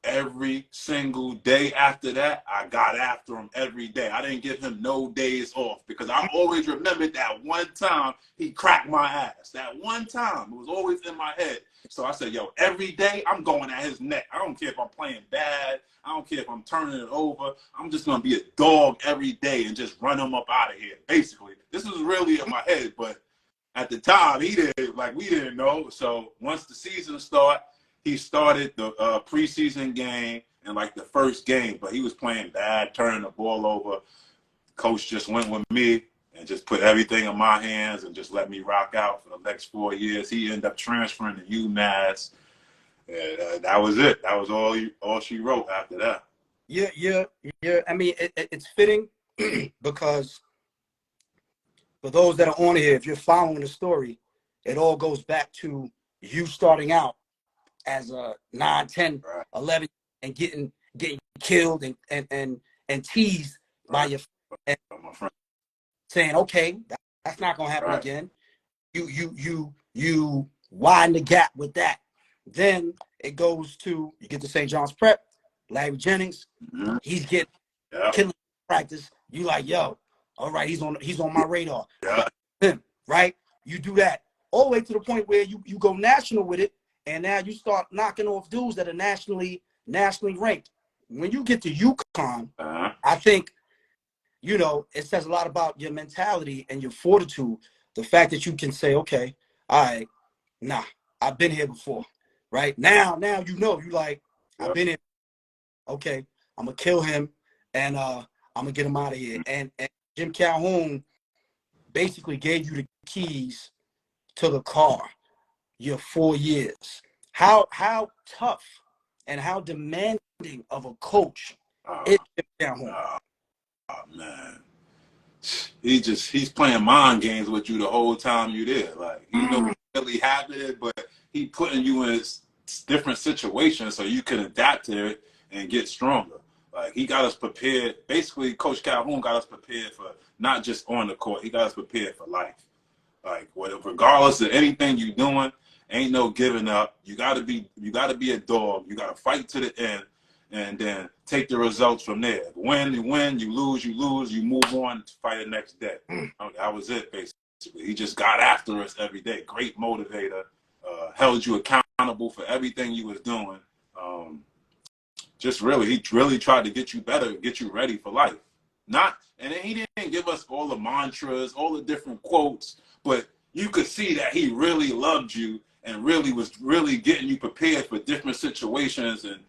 every single day after that, I got after him every day. I didn't give him no days off because I always remembered that one time he cracked my ass. That one time. It was always in my head. So I said, yo, every day I'm going at his neck. I don't care if I'm playing bad. I don't care if I'm turning it over. I'm just going to be a dog every day and just run him up out of here. Basically, this was really in my head, but at the time, we didn't know. So once the season started, he started the preseason game and like the first game, but he was playing bad, turning the ball over. Coach just went with me and just put everything in my hands and just let me rock out for the next 4 years. He ended up transferring to UMass. And that was it. That was all she wrote after that. Yeah. I mean, it's fitting because for those that are on here, if you're following the story, it all goes back to you starting out as a 9, 10, 11 and getting killed and teased by your friend, saying, okay, that's not gonna happen again. You widen the gap with that. Then it goes to you get to St. John's Prep, Larry Jennings, he's getting killing practice. You like, yo, all right, he's on my radar. Him, right? You do that all the way to the point where you go national with it. And now you start knocking off dudes that are nationally ranked. When you get to UConn, I think, it says a lot about your mentality and your fortitude. The fact that you can say, okay, all right, nah, I've been here before, right? Now you like, I've been here. Okay, I'm going to kill him, and I'm going to get him out of here. And Jim Calhoun basically gave you the keys to the car. Your 4 years. How tough and how demanding of a coach is Jim Calhoun? Oh man, he's playing mind games with you the whole time you there. Like you know what's really happening, but he putting you in different situations so you can adapt to it and get stronger. Like he got us prepared. Basically, Coach Calhoun got us prepared for not just on the court. He got us prepared for life. Like regardless of anything you're doing. Ain't no giving up. You gotta be a dog. You gotta fight to the end, and then take the results from there. Win, you win. You lose, you lose. You move on to fight the next day. That was it, basically. He just got after us every day. Great motivator. Held you accountable for everything you was doing. He really tried to get you better, get you ready for life. And then he didn't give us all the mantras, all the different quotes, but you could see that he really loved you and was getting you prepared for different situations and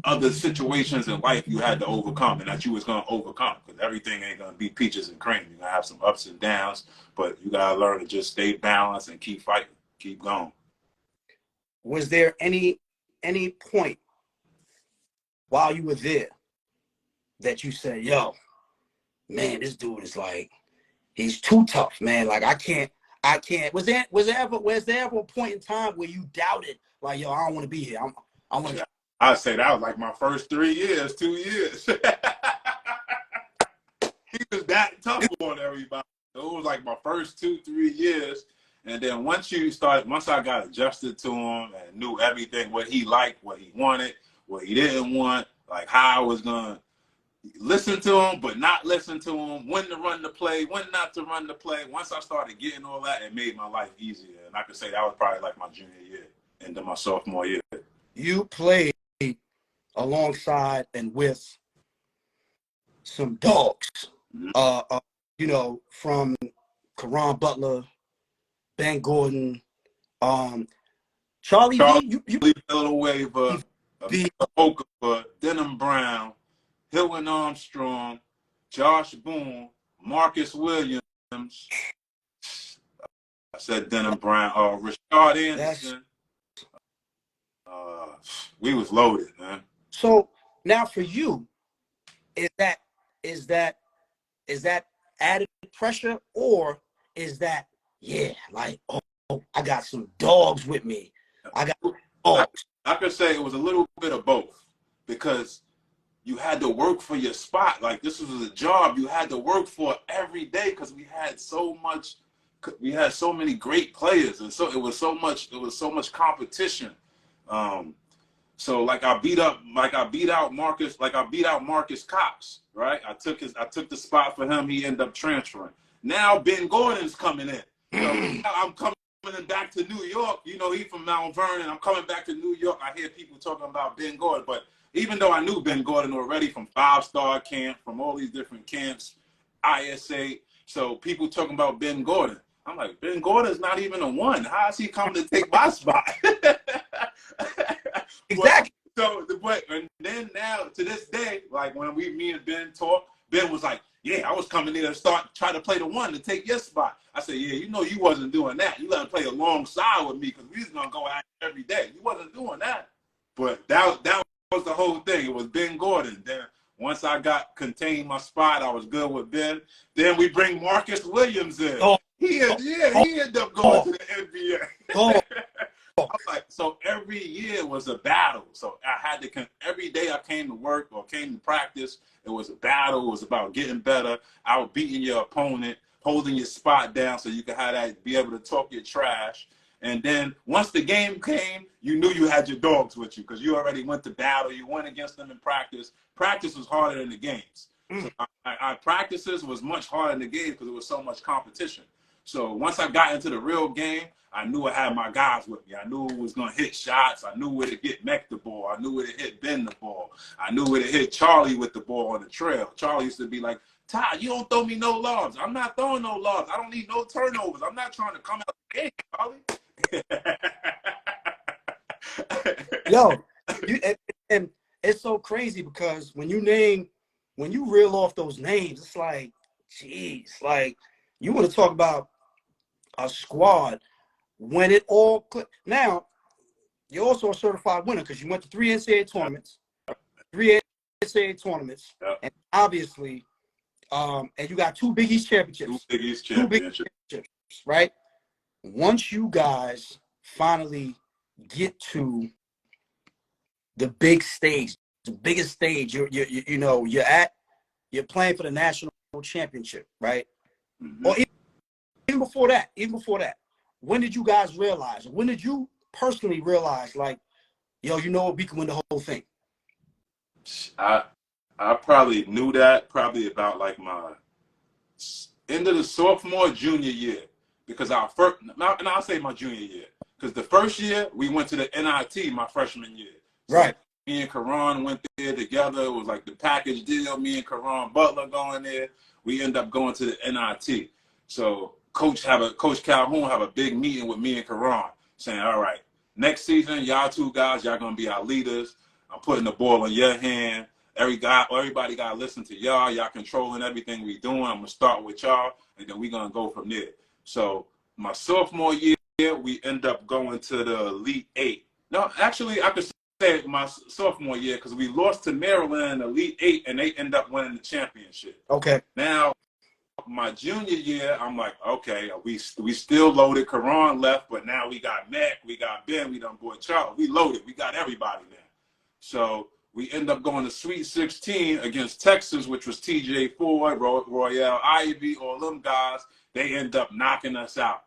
other situations in life you had to overcome and that you was going to overcome, because everything ain't going to be peaches and cream. You're going to have some ups and downs, but you got to learn to just stay balanced and keep fighting, keep going. Was there any point while you were there that you said, yo, man, this dude is like, he's too tough, man. Like, I can't. Was there ever a point in time where you doubted, like, yo, I don't want to be here. I'd say that was like my first 3 years, 2 years. He was that tough on everybody. It was like my first 2-3 years. And then once I got adjusted to him and knew everything, what he liked, what he wanted, what he didn't want, like how I was going to listen to him, but not listen to him, when to run the play, when not to run the play. Once I started getting all that, it made my life easier. And I could say that was probably like my junior year into my sophomore year. You played alongside and with some dogs, from Karan Butler, Ben Gordon, Charlie Charlie V, you Villanueva, V. Okafor, Denham Brown, Hilton Armstrong, Josh Boone, Marcus Williams. I said Denham Brown. Rashard Anderson. We was loaded, man. So now for you, is that added pressure, or is that like, oh, I got some dogs with me. I got dogs. I could say it was a little bit of both, because you had to work for your spot. Like, this was a job you had to work for every day, because we had so many great players, and so it was so much competition. So I beat out Marcus Cox, right? I took the spot for him. He ended up transferring. Now Ben Gordon's coming in. I'm coming back to New York. He's from Mount Vernon. I'm coming back to New York. I hear people talking about Ben Gordon, but even though I knew Ben Gordon already from 5-star camp, from all these different camps, ISA, so people talking about Ben Gordon. I'm like, Ben Gordon's not even a 1. How is he coming to take my spot? Exactly. And then now to this day, like when me and Ben talk, Ben was like, yeah, I was coming in to try to play the 1 to take your spot. I said, yeah, you wasn't doing that. You let him play alongside with me, because we was gonna go at it every day. You wasn't doing that. But that was the whole thing. It was Ben Gordon. Then once I contained my spot, I was good with Ben. Then we bring Marcus Williams in. He ended up going to the NBA. So every year was a battle. So I had to every day I came to work or came to practice, it was a battle. It was about getting better, out beating your opponent, holding your spot down so you could be able to talk your trash. And then once the game came, you knew you had your dogs with you, because you already went to battle. You went against them in practice. Practice was harder than the games. So our practices was much harder than the games, because there was so much competition. So once I got into the real game, I knew I had my guys with me. I knew who was going to hit shots. I knew where to get Mech the ball. I knew where to hit Ben the ball. I knew where to hit Charlie with the ball on the trail. Charlie used to be like, Ty, you don't throw me no lobs. I'm not throwing no lobs. I don't need no turnovers. I'm not trying to come out the game, Charlie. Yo, and it's so crazy, because when you reel off those names, it's like, geez, like, you want to talk about a squad when it all clicked. Now, you're also a certified winner, because you went to 3 NCAA tournaments, and obviously, and you got 2 Big East championships. 2 Big East championships, right? Once you guys finally get to the big stage, the biggest stage, you're playing for the national championship, right? Mm-hmm. Or even before that, when did you guys realize? When did you personally realize, like, yo, we can win the whole thing? I probably knew that about like my end of the sophomore, junior year, because I'll say my junior year, because the first year we went to the NIT my freshman year. So right. Me and Karan went there together. It was like the package deal. Me and Karan Butler going there. We end up going to the NIT. So Coach Calhoun have a big meeting with me and Karan, saying, all right, next season, y'all 2 guys, y'all going to be our leaders. I'm putting the ball in your hand. Everybody got to listen to y'all. Y'all controlling everything we doing. I'm going to start with y'all, and then we're going to go from there. So my sophomore year, we end up going to the Elite 8. No, actually, I could say my sophomore year, because we lost to Maryland in the Elite 8, and they end up winning the championship. Okay. Now, my junior year, I'm like, okay, we still loaded. Karan left, but now we got Mac, we got Ben, we done bought Charles. We loaded. We got everybody now. So we end up going to Sweet 16 against Texas, which was TJ Ford, Royale Ivy, all them guys. They end up knocking us out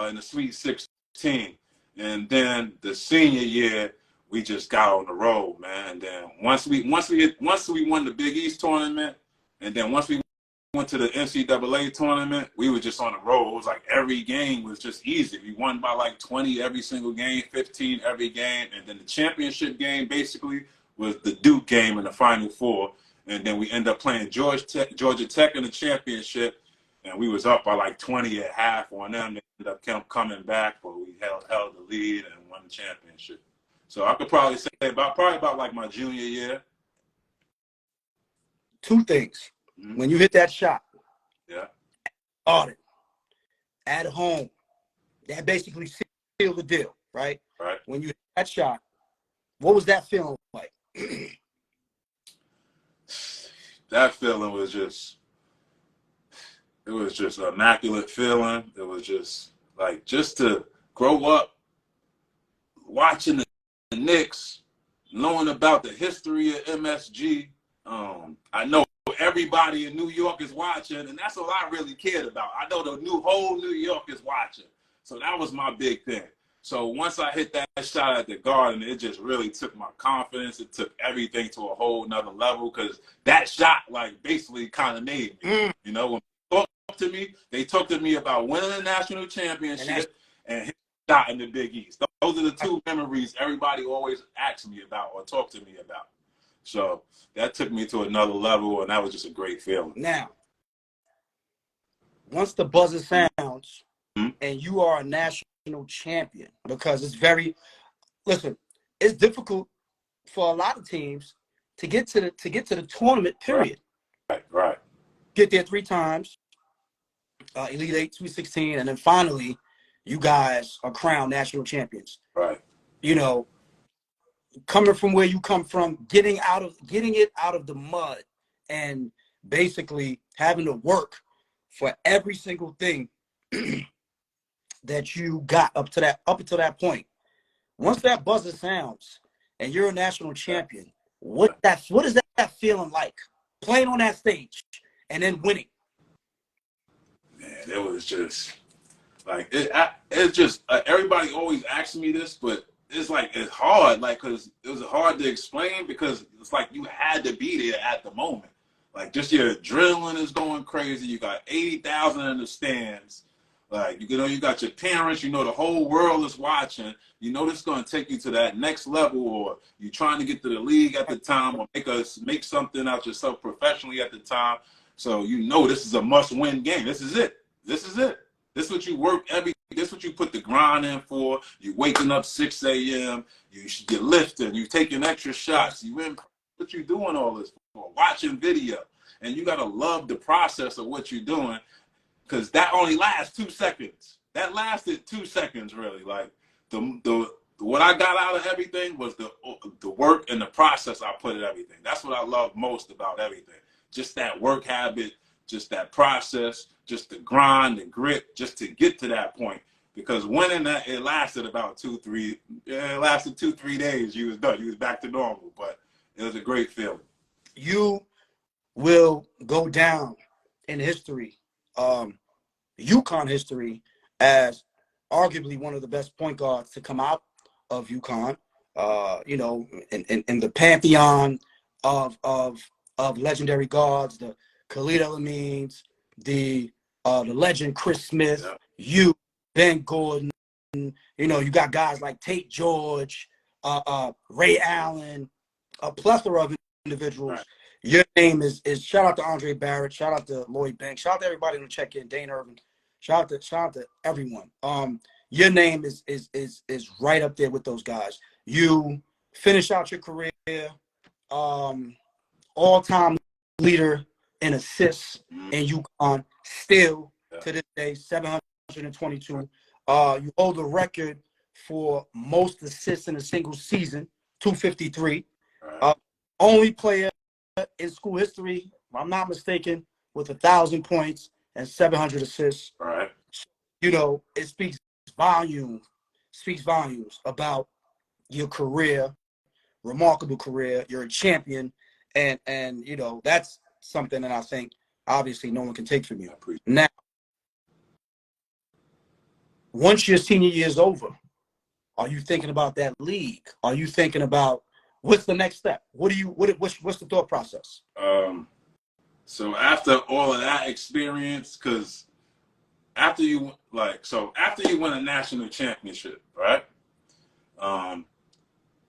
in the Sweet 16. And then the senior year, we just got on the road, man. And then once we won the Big East tournament, and then once we went to the NCAA tournament, we were just on the road. It was like every game was just easy. We won by like 20 every single game, 15 every game. And then the championship game basically was the Duke game in the Final Four. And then we end up playing Georgia Tech in the championship. and we was up by like 20 at half on them. They ended up coming back, but we held the lead and won the championship. So I could probably say about like my junior year. Two things. Mm-hmm. When you hit that shot, yeah, at home, that basically sealed the deal, right? Right. When you hit that shot, what was that feeling like? That feeling was just, it was just an immaculate feeling. It was just like, just to grow up watching the Knicks, knowing about the history of MSG. I know everybody in New York is watching, and that's all I really cared about. I know the whole New York is watching. So that was my big thing. So once I hit that shot at the Garden, it just really took my confidence. It took everything to a whole nother level, because that shot, like, basically kind of made me. You know, when they talk to me, they talk to me about winning a national championship and hitting a shot in the Big East. Those are the two memories everybody always asks me about or talk to me about. So that took me to another level, and that was just a great feeling. Now, once the buzzer sounds and you are a national champion, because it's it's difficult for a lot of teams to get to the tournament, period. Right. Get there 3 times, Elite 8, Sweet 16, and then finally you guys are crowned national champions. Right. You know, coming from where you come from, getting it out of the mud, and basically having to work for every single thing that you got up until that point. Once that buzzer sounds and you're a national champion, what is that feeling like? Playing on that stage and then winning. Man, it was just like it's just everybody always asks me this, but it's hard, like, because it was hard to explain, because it's like you had to be there at the moment. Like, just your adrenaline is going crazy. You got 80,000 in the stands. Like, you know, you got your parents, you know, the whole world is watching. You know, this is going to take you to that next level, or you're trying to get to the league at the time, or make something out yourself professionally at the time. So, you know, this is a must-win game. This is it. This is what you work this is what you put the grind in for. You waking up 6 a.m. You're lifting. You taking extra shots. What you doing all this for? Watching video. And you got to love the process of what you're doing, because that only lasts 2 seconds. That lasted 2 seconds, really. Like, what I got out of everything was the work and the process I put in everything. That's what I love most about everything. Just that work habit, just that process, just the grind and grit, just to get to that point. Because winning that, it lasted about 2-3 days. You was done. You was back to normal. But it was a great feeling. You will go down in history, UConn history, as arguably one of the best point guards to come out of UConn. You know, in the pantheon of legendary guards, the Khalid El-Amins, the legend Chris Smith, Ben Gordon. You know, you got guys like Tate George, Ray Allen, a plethora of individuals. Right. Your name is shout out to Andre Barrett, shout out to Lloyd Banks, shout out to everybody in the check-in, Dane Irvin, shout out to everyone. Your name is right up there with those guys. You finish out your career, all-time leader in assists in UConn, still to this day, 722. You hold the record for most assists in a single season, 253. Only player in school history, if I'm not mistaken, with 1,000 points and 700 assists. Right. You know, it speaks volumes about your career, remarkable career. You're a champion, and you know, that's something that I think obviously no one can take from you. Now, once your senior year is over, are you thinking about that league? Are you thinking about what's the next step? What's the thought process? So after all of that experience, because after you win a national championship, right?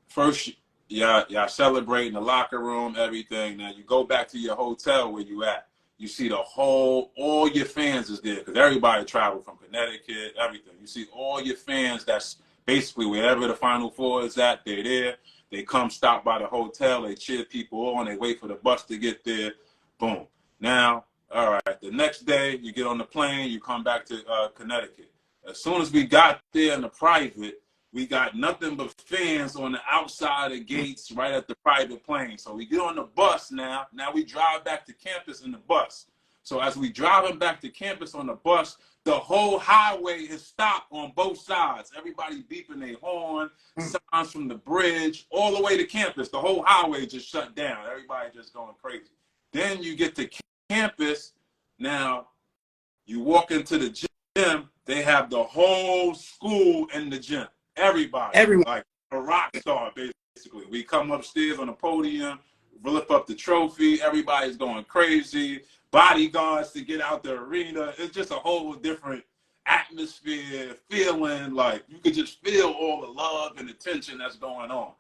First, y'all celebrate in the locker room, everything. Now you go back to your hotel where you at. You see all your fans is there because everybody traveled from Connecticut, everything. You see all your fans that's basically wherever the Final Four is at, they're there. They come stop by the hotel, they cheer people on, they wait for the bus to get there. Boom. Now, all right, the next day you get on the plane, you come back to Connecticut. As soon as we got there in the private, we got nothing but fans on the outside of the gates right at the private plane. So we get on the bus now. Now we drive back to campus in the bus. So as we driving back to campus on the bus, the whole highway is stopped on both sides. Everybody beeping their horn, signs from the bridge, all the way to campus. The whole highway just shut down. Everybody just going crazy. Then you get to campus. Now you walk into the gym. They have the whole school in the gym. Everyone, like a rock star, basically. We come upstairs on the podium, lift up the trophy. Everybody's going crazy. Bodyguards to get out the arena. It's just a whole different atmosphere, feeling like you could just feel all the love and attention that's going on.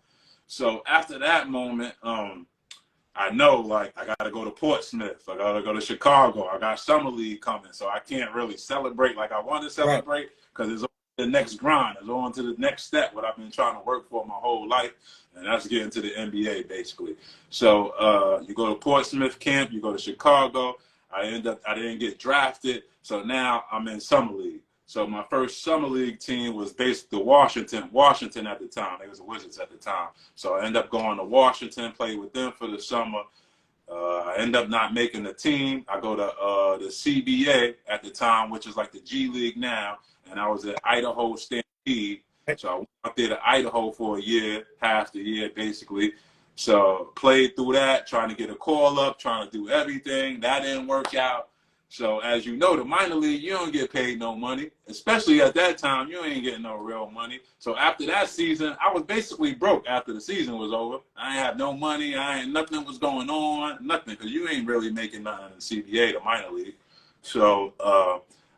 So after that moment, I know, like, I got to go to Portsmouth. I got to go to Chicago. I got Summer League coming, so I can't really celebrate like I want to celebrate because it's the next grind. It's on to the next step, what I've been trying to work for my whole life, and that's getting to the NBA, basically. So you go to Portsmouth camp, you go to Chicago. I didn't get drafted, so now I'm in Summer League. So my first Summer League team was basically Washington at the time. They was the Wizards at the time. So I ended up going to Washington, played with them for the summer. I end up not making the team. I go to the CBA at the time, which is like the G League now, and I was at Idaho Stampede. So I went up there to Idaho for a year, half the year basically. So played through that, trying to get a call up, trying to do everything. That didn't work out. So as you know, the minor league, you don't get paid no money, especially at that time. You ain't getting no real money. So after that season, I was basically broke after the season was over. I ain't have no money. Nothing was going on, nothing, because you ain't really making nothing in the CBA, the minor league. So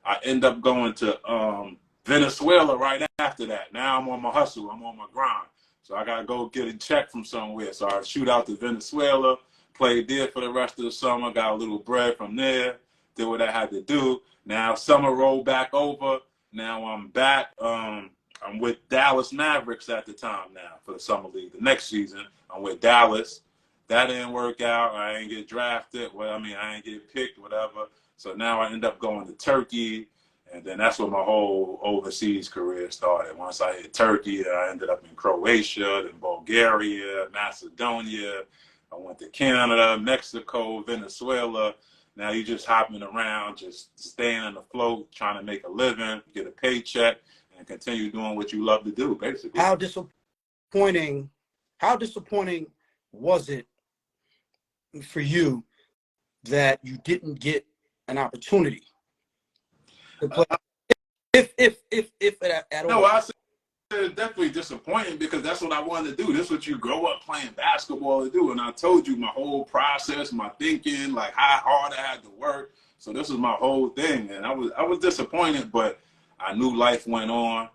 I end up going to Venezuela right after that. Now I'm on my hustle. I'm on my grind. So I got to go get a check from somewhere. So I shoot out to Venezuela, played there for the rest of the summer, got a little bread from there. Did what I had to do. Now summer rolled back over. Now I'm back. I'm with Dallas Mavericks at the time now for the summer league. The next season, I'm with Dallas. That didn't work out. I ain't get drafted. Well, I mean, I ain't get picked, whatever. So now I end up going to Turkey, and then that's where my whole overseas career started. Once I hit Turkey, I ended up in Croatia, then Bulgaria, Macedonia. I went to Canada, Mexico, Venezuela. Now you're just hopping around, just staying afloat, trying to make a living, get a paycheck, and continue doing what you love to do, basically. How disappointing was it for you that you didn't get an opportunity to play, if at all? No, I said it's definitely disappointing because that's what I wanted to do. This is what you grow up playing basketball to do. And I told you my whole process, my thinking, like how hard I had to work. So this was my whole thing. And I was disappointed, but I knew life went on.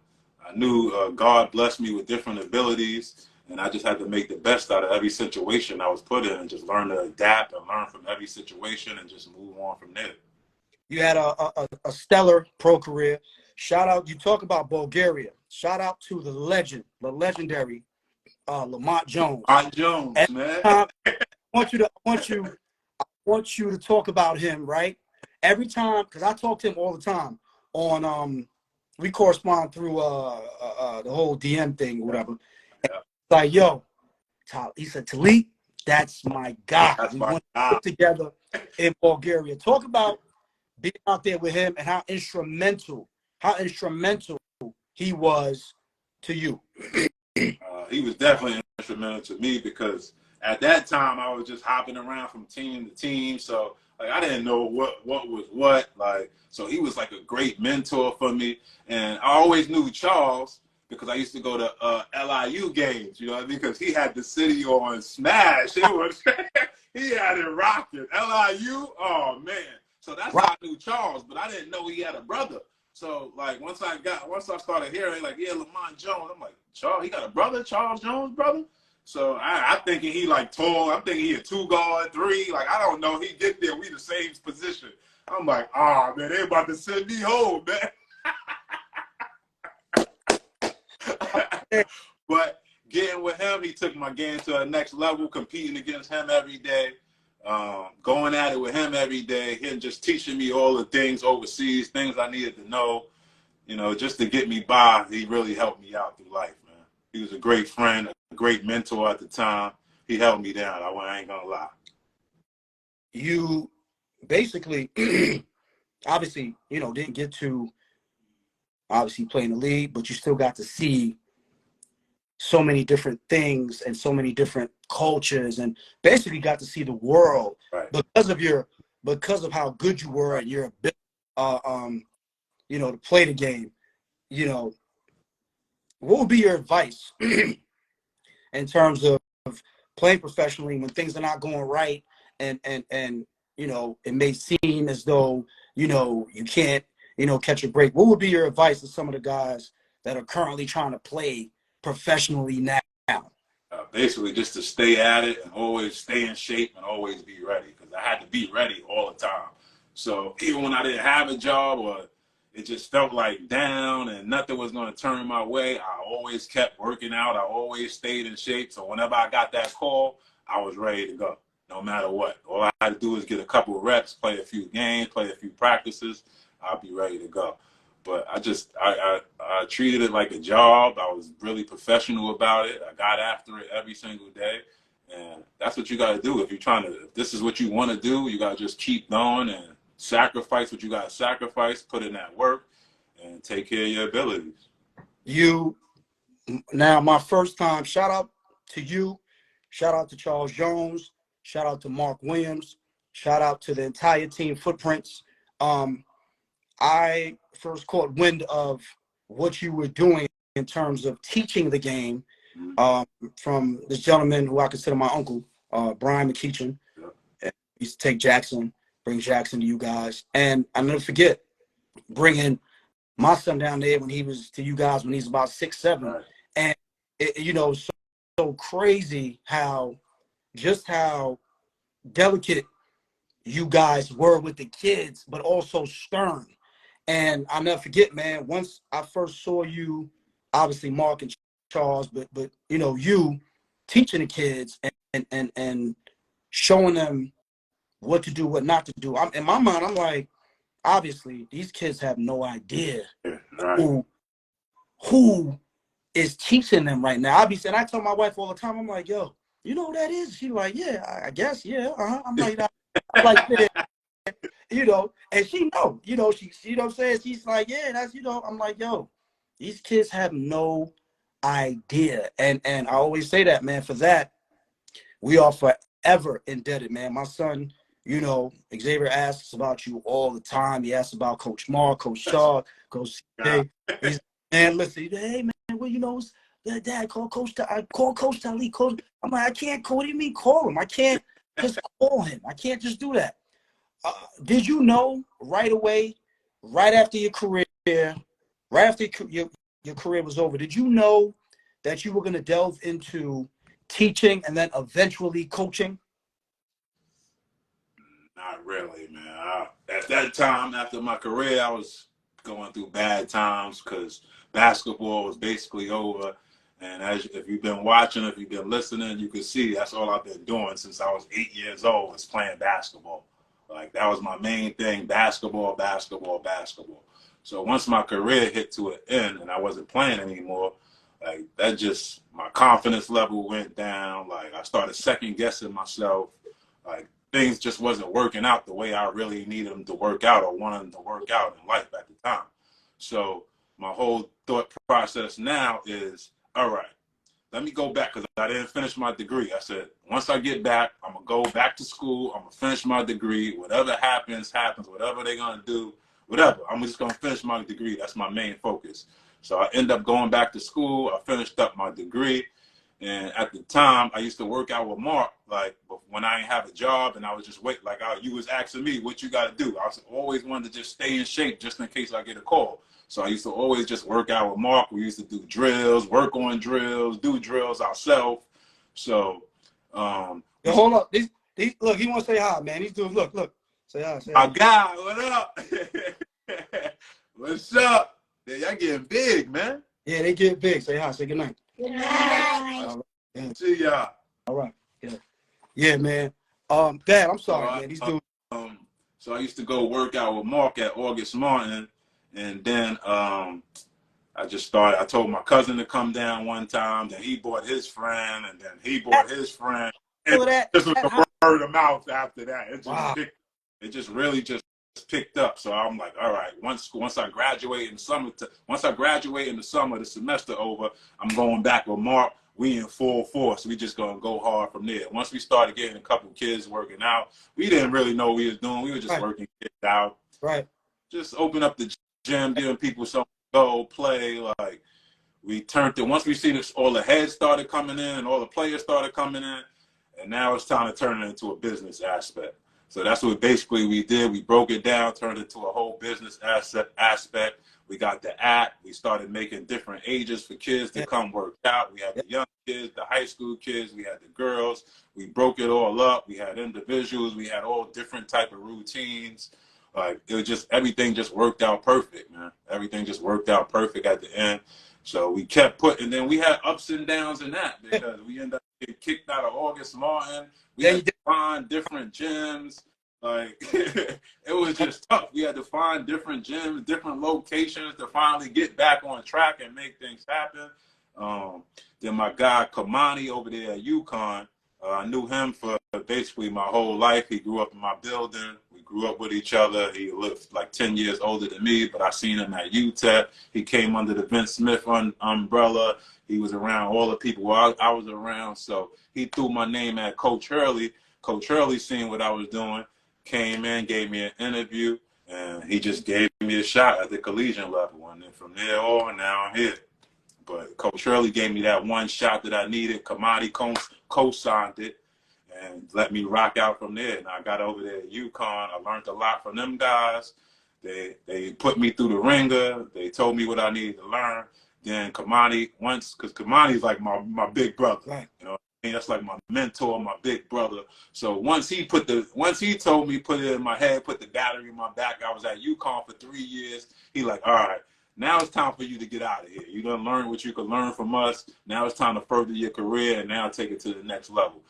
I knew God blessed me with different abilities. And I just had to make the best out of every situation I was put in and just learn to adapt and learn from every situation and just move on from there. You had a stellar pro career. Shout out, you talk about Bulgaria. Shout out to the legendary Lamont Jones. Lamont Jones, man. I want you to talk about him, right? Every time, because I talk to him all the time on we correspond through the whole DM thing, whatever. Yeah. Like, yo, he said, Taliek, that's my guy. That's we my went guy. Together in Bulgaria. Talk about being out there with him and how instrumental he was to you. He was definitely instrumental to me because at that time I was just hopping around from team to team, so like I didn't know what was what. Like, so he was like a great mentor for me, and I always knew Charles because I used to go to LIU games, you know what I mean? Because he had the city on smash. It was he had it rocking. LIU, oh man. So that's how I knew Charles, but I didn't know he had a brother. So like once I started hearing like, yeah, Lamont Jones, I'm like, Charles, he got a brother, Charles Jones, brother? So I thinking he like tall. I'm thinking he a 2 guard, 3. Like, I don't know. He get there, we the same position. I'm like, ah, man, they about to send me home, man. But getting with him, he took my game to the next level, competing against him every day, going at it with him every day, him just teaching me all the things overseas, things I needed to know, you know, just to get me by. He really helped me out through life, man. He was a great friend, a great mentor at the time. He held me down. I ain't gonna lie. You basically, obviously, you know, didn't get to obviously play in the league, but you still got to see so many different things and so many different cultures, and basically got to see the world Right. because of how good you were and your ability, you know, to play the game. You know, what would be your advice in terms of playing professionally when things are not going right, and you know, it may seem as though, you know, you can't, you know, catch a break? What would be your advice to some of the guys that are currently trying to play professionally now? Basically, just to stay at it and always stay in shape and always be ready, because I had to be ready all the time. So even when I didn't have a job, or it just felt like down and nothing was going to turn my way, I always kept working out. I always stayed in shape. So whenever I got that call, I was ready to go, no matter what. All I had to do is get a couple of reps, play a few games, play a few practices. I'll be ready to go. But I treated it like a job. I was really professional about it. I got after it every single day. And that's what you got to do. If this is what you want to do, you got to just keep going and sacrifice what you got to sacrifice, put in that work, and take care of your abilities. Now, my first time, shout out to you, shout out to Charles Jones, shout out to Mark Williams, shout out to the entire team Footprints. I first caught wind of what you were doing in terms of teaching the game from this gentleman who I consider my uncle, Brian McKeechin. He used to take Jackson, bring Jackson to you guys. And I'll never forget bringing my son down there when he was to you guys when he's about 6, 7. Right. And, you know, so crazy how delicate you guys were with the kids, but also stern. And I'll never forget, man, once I first saw you, obviously Mark and Charles, but you know, you teaching the kids and showing them what to do, what not to do. In my mind, I'm like, obviously, these kids have no idea who is teaching them right now. And I tell my wife all the time, I'm like, yo, you know who that is? She's like, yeah, I guess, yeah. I'm like, yeah. You know, and she know, you know, she you know what I'm saying? She's like, yeah, that's, you know, I'm like, yo, these kids have no idea. And I always say that, man, for that, we are forever indebted, man. My son, you know, Xavier asks about you all the time. He asks about Coach Mark, Coach Shaw, Coach CJ. He's, man, listen, hey, man, well, you know, Dad, call Coach Taliek. Coach. I'm like, I can't call. What do you mean call him? I can't just call him. I can't just do that. Did you know right away, right after your career, right after your career was over, did you know that you were going to delve into teaching and then eventually coaching? Not really, man. At that time, after my career, I was going through bad times because basketball was basically over. And if you've been watching, if you've been listening, you can see that's all I've been doing since I was 8 years old, is playing basketball. Like, that was my main thing, basketball, basketball, basketball. So once my career hit to an end and I wasn't playing anymore, like, that just, my confidence level went down. Like, I started second guessing myself. Like, things just wasn't working out the way I really needed them to work out or wanted them to work out in life at the time. So my whole thought process now is, all right, let me go back, because I didn't finish my degree. I said, once I get back, I'm going to go back to school. I'm going to finish my degree. Whatever happens, happens. Whatever they're going to do, whatever. I'm just going to finish my degree. That's my main focus. So I end up going back to school. I finished up my degree. And at the time, I used to work out with Mark, like, when I didn't have a job, and I was just waiting. Like, you was asking me, what you got to do? I was always wanted to just stay in shape just in case I get a call. So I used to always just work out with Mark. We used to do drills, work on drills, do drills ourselves. So, Yo, hold up. These, look, he want to say hi, man. These dudes, look. Say hi, say my hi. guy, what up? What's up? Yeah, y'all getting big, man. Yeah, they get big. Say hi. Say good night. Good night. All right. Yeah. See y'all. All right. Yeah. Yeah, man. Dad, I'm sorry, man. These dudes. So I used to go work out with Mark at August Martin, and then I just started. I told my cousin to come down one time. Then he brought his friend, and then he brought his friend. And this was the word of mouth after that. It just it just really just picked up. So I'm like, all right. Once I graduate in the summer, the semester over, I'm going back with Mark. We in full force. We just gonna go hard from there. Once we started getting a couple kids working out, we didn't really know what we was doing. We were just working kids out. Right. Just open up the gym, giving people something to go play. Like we turned it. Once we see this, all the heads started coming in and all the players started coming in, and now it's time to turn it into a business aspect. So that's what basically we did. We broke it down, turned it into a whole business aspect. We got the app. We started making different ages for kids to come work out. We had the young kids, the high school kids. We had the girls. We broke it all up. We had individuals. We had all different type of routines. Like it was just everything just worked out perfect, man. Everything just worked out perfect at the end. So we kept putting. Then we had ups and downs in that because we ended up getting kicked out of August Martin. We had to find different gyms. Like it was just tough. We had to find different gyms, different locations to finally get back on track and make things happen. Then my guy Kamani over there at UConn, I knew him for basically my whole life. He grew up in my building. We grew up with each other. He lived like 10 years older than me, but I seen him at UTEP. He came under the Vince Smith umbrella. He was around all the people I was around. So he threw my name at Coach Hurley. Coach Hurley seen what I was doing, came in, gave me an interview, and he just gave me a shot at the collegiate level. And then from there on, now I'm here. But Coach Hurley gave me that one shot that I needed. Kamani co-signed it and let me rock out from there. And I got over there at UConn. I learned a lot from them guys. They put me through the ringer. They told me what I needed to learn. Then Kamani, because Kamani's like my big brother. Right. You know what I mean? That's like my mentor, my big brother. So once he told me, put it in my head, put the battery in my back, I was at UConn for 3 years. He like, all right, now it's time for you to get out of here. You done learn what you can learn from us. Now it's time to further your career and now take it to the next level.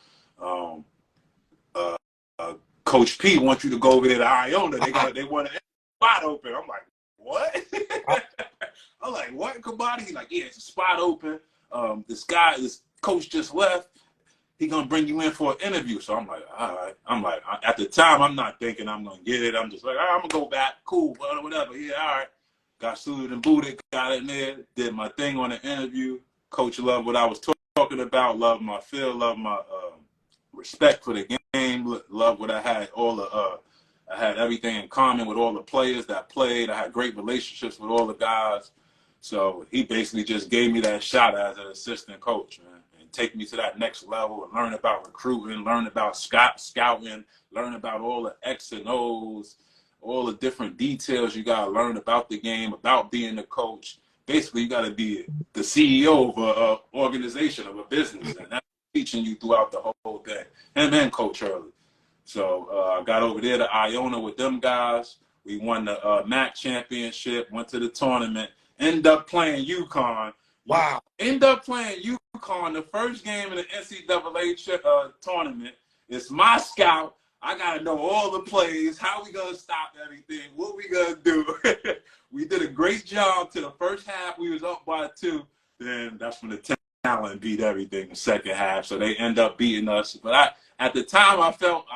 Coach P wants you to go over there to Iona. They want a spot open. I'm like, what? I'm like, what, Kabadi? He's like, yeah, it's a spot open. This coach just left. He gonna bring you in for an interview. So I'm like, all right. I'm like, at the time, I'm not thinking I'm gonna get it. I'm just like, all right, I'm gonna go back. Cool, whatever. Yeah, all right. Got suited and booted, got in there, did my thing on the interview. Coach loved what I was talking about, loved my feel, loved my respect for the game, loved what I had. I had everything in common with all the players that played. I had great relationships with all the guys. So he basically just gave me that shot as an assistant coach, man, and take me to that next level and learn about recruiting, learn about scouting, learn about all the X and O's, all the different details you got to learn about the game, about being the coach. Basically, you got to be the CEO of an organization, of a business, and that's teaching you throughout the whole thing. Him and Coach Hurley. So I got over there to Iona with them guys. We won the MAC championship, went to the tournament, ended up playing UConn. Wow. End up playing UConn the first game in the NCAA tournament. It's my scout. I got to know all the plays, how we going to stop everything, what we going to do. We did a great job to the first half. We was up by 2. Then that's when the talent beat everything the second half. So they end up beating us. But at the time, I felt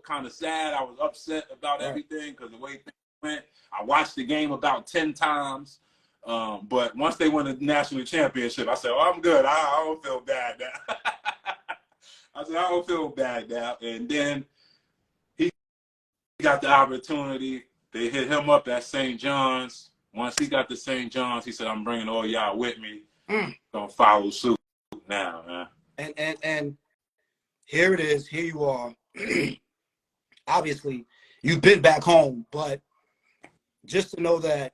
kind of sad. I was upset about everything because the way things went. I watched the game about 10 times. But once they won the national championship, I said, oh, I'm good. I don't feel bad now. I said, I don't feel bad now. And then he got the opportunity. They hit him up at St. John's. Once he got to St. John's, he said, I'm bringing all y'all with me. Gonna follow suit now, man. And here it is. Here you are. Obviously, you've been back home, but just to know that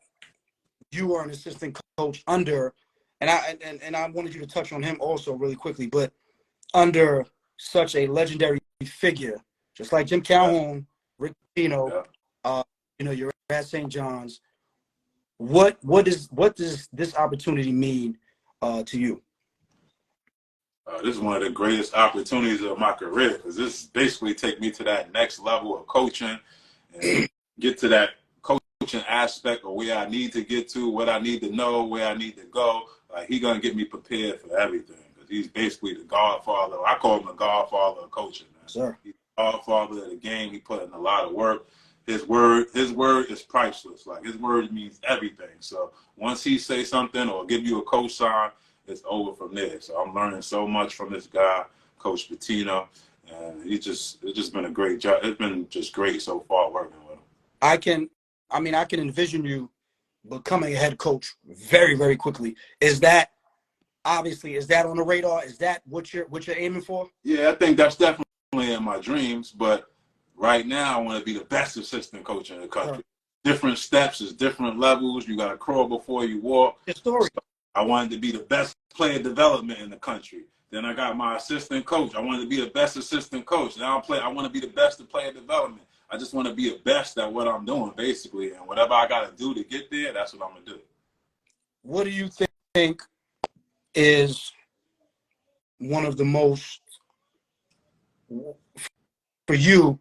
you are an assistant coach under, and I wanted you to touch on him also really quickly, but under such a legendary figure, just like Jim Calhoun, Rick Pitino, you're at St. John's. What does this opportunity mean to you? This is one of the greatest opportunities of my career because this basically take me to that next level of coaching and get to that coaching aspect of where I need to get to, what I need to know, where I need to go. Like he gonna get me prepared for everything because he's basically the godfather. I call him the godfather of coaching. Man. Sir. He's the godfather of the game. He put in a lot of work. His word is priceless. Like his word means everything. So once he say something or give you a cosign, it's over from there. So I'm learning so much from this guy, Coach Pitino, and it's just been a great job. It's been just great so far working with him. I can envision you becoming a head coach very, very quickly. Is that on the radar? Is that what you're aiming for? Yeah, I think that's definitely in my dreams. But right now, I want to be the best assistant coach in the country. Sure. Different steps is different levels. You got to crawl before you walk. Your story. So I wanted to be the best player development in the country. Then I got my assistant coach. I wanted to be the best assistant coach. Now I want to be the best at player development. I just want to be the best at what I'm doing, basically. And whatever I got to do to get there, that's what I'm going to do. What do you think is one of the most, for you,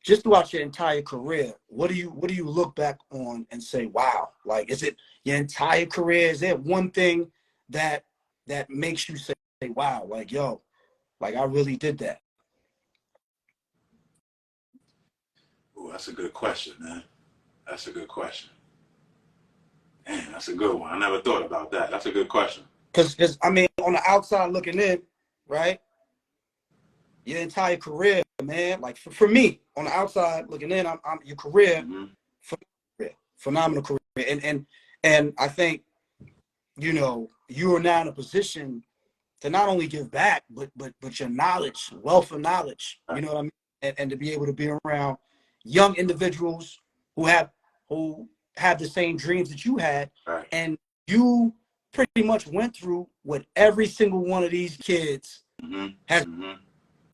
just throughout your entire career, what do you look back on and say, wow? Like, is it your entire career? Is there one thing that makes you say, wow, like, yo, like I really did that? Oh, that's a good question, man. That's a good question. Man, that's a good one. I never thought about that. That's a good question. Because I mean, on the outside looking in, right? Your entire career, man. Like for me, on the outside looking in, I'm your career, phenomenal career, and I think, you are now in a position to not only give back, but your knowledge, wealth of knowledge. You know what I mean, and to be able to be around young individuals who have the same dreams that you had, right. And you pretty much went through what every single one of these kids has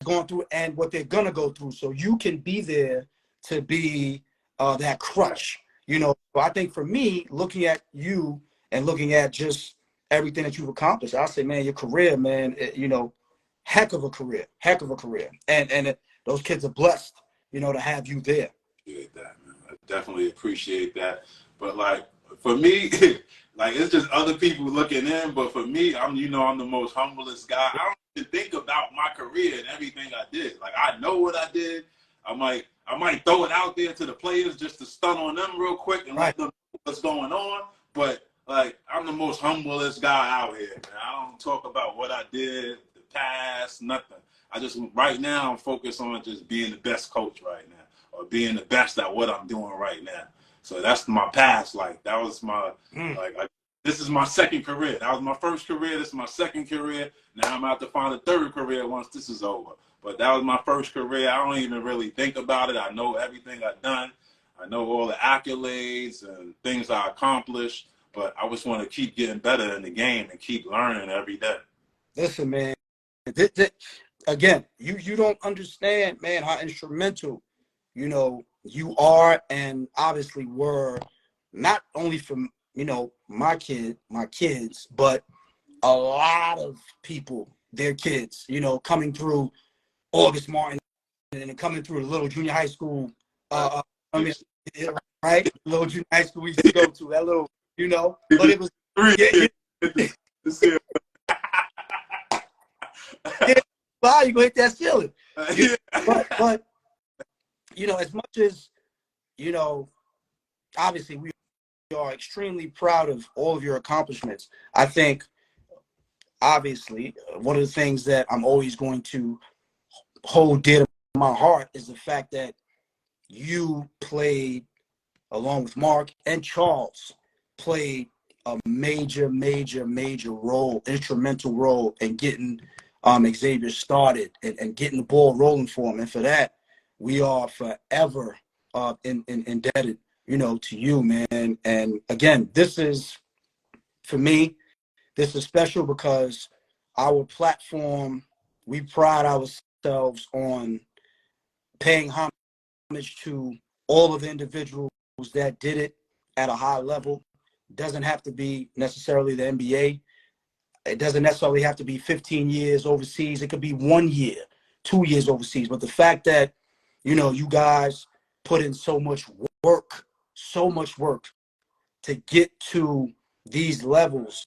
gone through and what they're gonna go through. So you can be there to be that crutch. So I think for me, looking at you and looking at just everything that you've accomplished, I'll say, man, your career, man, heck of a career. And those kids are blessed, to have you there. Appreciate that, man. I definitely appreciate that. But like for me, like it's just other people looking in. But for me, I'm the most humblest guy. I don't even think about my career and everything I did. Like I know what I did. I might throw it out there to the players just to stun on them real quick and let them know what's going on. But like I'm the most humblest guy out here, man. I don't talk about what I did, the past, nothing. Right now I'm focused on just being the best coach right now, or being the best at what I'm doing right now. So that's my past. Like that was my this is my second career. That was my first career. This is my second career. Now I'm out to find a third career once this is over. But that was my first career. I don't even really think about it. I know everything I've done. I know all the accolades and things I accomplished. But I just want to keep getting better in the game and keep learning every day. Listen, man. Again, you don't understand, man, how instrumental, you are and obviously were, not only from, my kids, but a lot of people, their kids, coming through August Martin and coming through the little junior high school, right? Little junior high school we used to go to, that little, but it was, wow, you gonna hit that ceiling. But as much as, obviously we are extremely proud of all of your accomplishments. I think, obviously, one of the things that I'm always going to hold dear to my heart is the fact that you played, along with Mark and Charles, played a major role, instrumental role in getting Xavier started and getting the ball rolling for him. And for that, we are forever indebted, to you, man. And again, this is, for me, this is special because our platform we pride ourselves on paying homage to all of the individuals that did it at a high level. Doesn't have to be necessarily the NBA. It doesn't necessarily have to be 15 years overseas. It could be 1 year, 2 years overseas. But the fact that, you guys put in so much work to get to these levels,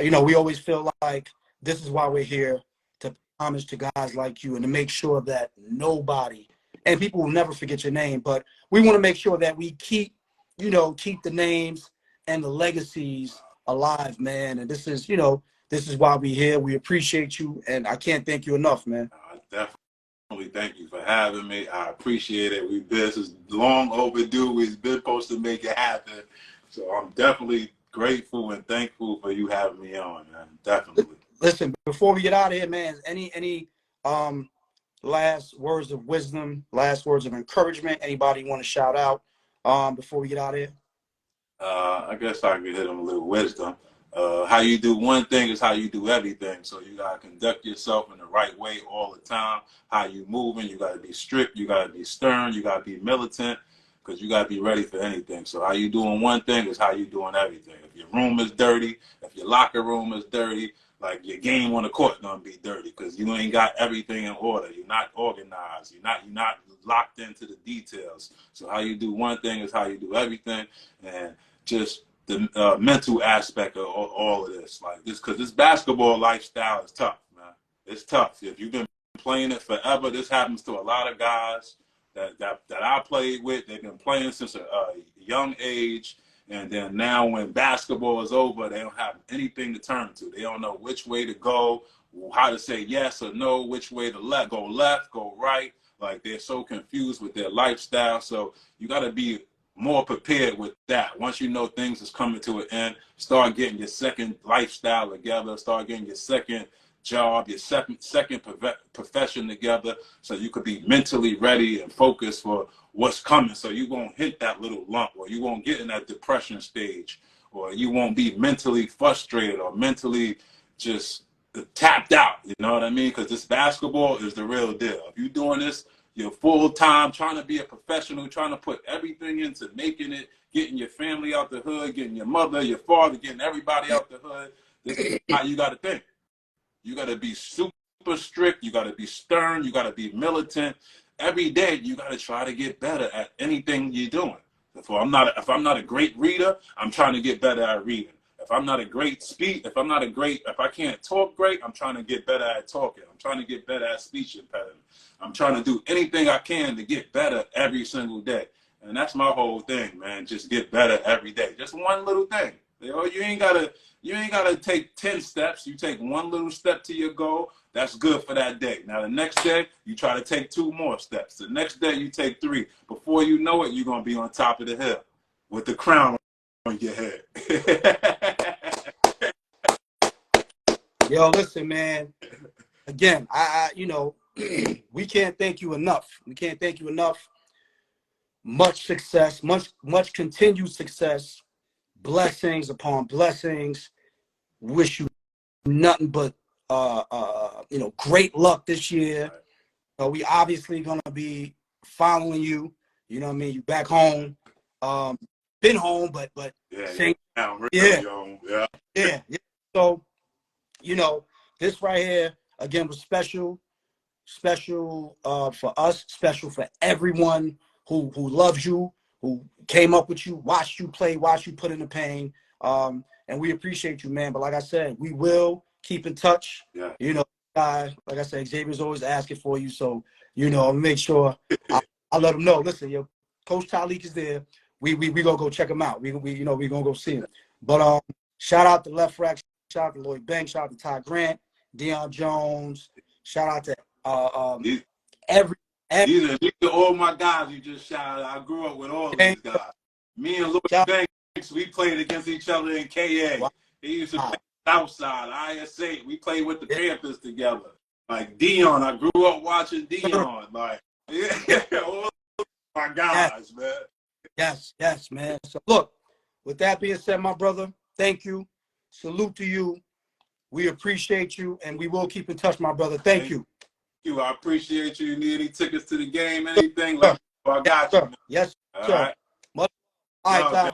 we always feel like this is why we're here, to pay homage to guys like you and to make sure that nobody, and people will never forget your name, but we want to make sure that we keep the names and the legacies alive, man. And this is why we're here. We appreciate you, and I can't thank you enough, man. Definitely thank you for having me. I appreciate it. This is long overdue. We've been supposed to make it happen. So I'm definitely grateful and thankful for you having me on, man. Definitely. Listen, before we get out of here, man, any last words of wisdom, last words of encouragement, anybody want to shout out before we get out of here? I guess I could hit them a little wisdom. How you do one thing is how you do everything. So you gotta conduct yourself in the right way all the time. How you moving, you gotta be strict, you gotta be stern, you gotta be militant, because you gotta be ready for anything. So how you doing one thing is how you doing everything. If your room is dirty, if your locker room is dirty, like your game on the court gonna be dirty because you ain't got everything in order. You're not organized. You're not locked into the details. So how you do one thing is how you do everything, and just the mental aspect of all of this, like this, because this basketball lifestyle is tough, man. It's tough. If you've been playing it forever, this happens to a lot of guys that I played with. They've been playing since a young age, and then now when basketball is over, they don't have anything to turn to. They don't know which way to go, how to say yes or no, which way to go left, go right. Like they're so confused with their lifestyle. So you got to be more prepared with that. Once you know things is coming to an end, start getting your second lifestyle together, start getting your second job, your second profession together, so you could be mentally ready and focused for what's coming, so you won't hit that little lump, or you won't get in that depression stage, or you won't be mentally frustrated or mentally just tapped out. You know what I mean? Because this basketball is the real deal. If you're doing this, you're full time, trying to be a professional, trying to put everything into making it, getting your family out the hood, getting your mother, your father, getting everybody out the hood. This is how you got to think. You got to be super strict. You got to be stern. You got to be militant. Every day, you got to try to get better at anything you're doing. If I'm not a great reader, I'm trying to get better at reading. If I'm not a great if I can't talk great, I'm trying to get better at talking. I'm trying to get better at speech impediment. I'm trying to do anything I can to get better every single day. And that's my whole thing, man. Just get better every day. Just one little thing. You ain't gotta take 10 steps. You take one little step to your goal. That's good for that day. Now the next day, you try to take 2 more steps. The next day, you take 3. Before you know it, you're gonna be on top of the hill with the crown on your head. Yo, listen, man. Again, we can't thank you enough. We can't thank you enough. Much success, much continued success. Blessings upon blessings. Wish you nothing but great luck this year. We obviously gonna be following you. You know what I mean? You back home. Been home, but yeah. So, this right here again was special for us, special for everyone who loves you, who came up with you, watched you play, watched you put in the pain. And we appreciate you, man. But like I said, we will keep in touch. Yeah. Like I said, Xavier's always asking for you. So, make sure I let him know. Listen, Coach Taliek is there. We gonna go check him out. We gonna go see him. But shout out to Left Rack, shout out to Lloyd Banks, shout out to Ty Grant, Deion Jones, shout out to every these are all my guys you just shouted. I grew up with all these guys. Me and Lloyd Banks, we played against each other in KA. Wow. He used to play Southside, ISA. We played with the Panthers together. Like Deion, I grew up watching Deion. Like, all my guys, man. Yes, man. So look, with that being said, my brother, thank you. Salute to you. We appreciate you, and we will keep in touch, my brother. Thank you. I appreciate you. You need any tickets to the game, anything? Let me know. I got you. Yes, All sir. right. All right,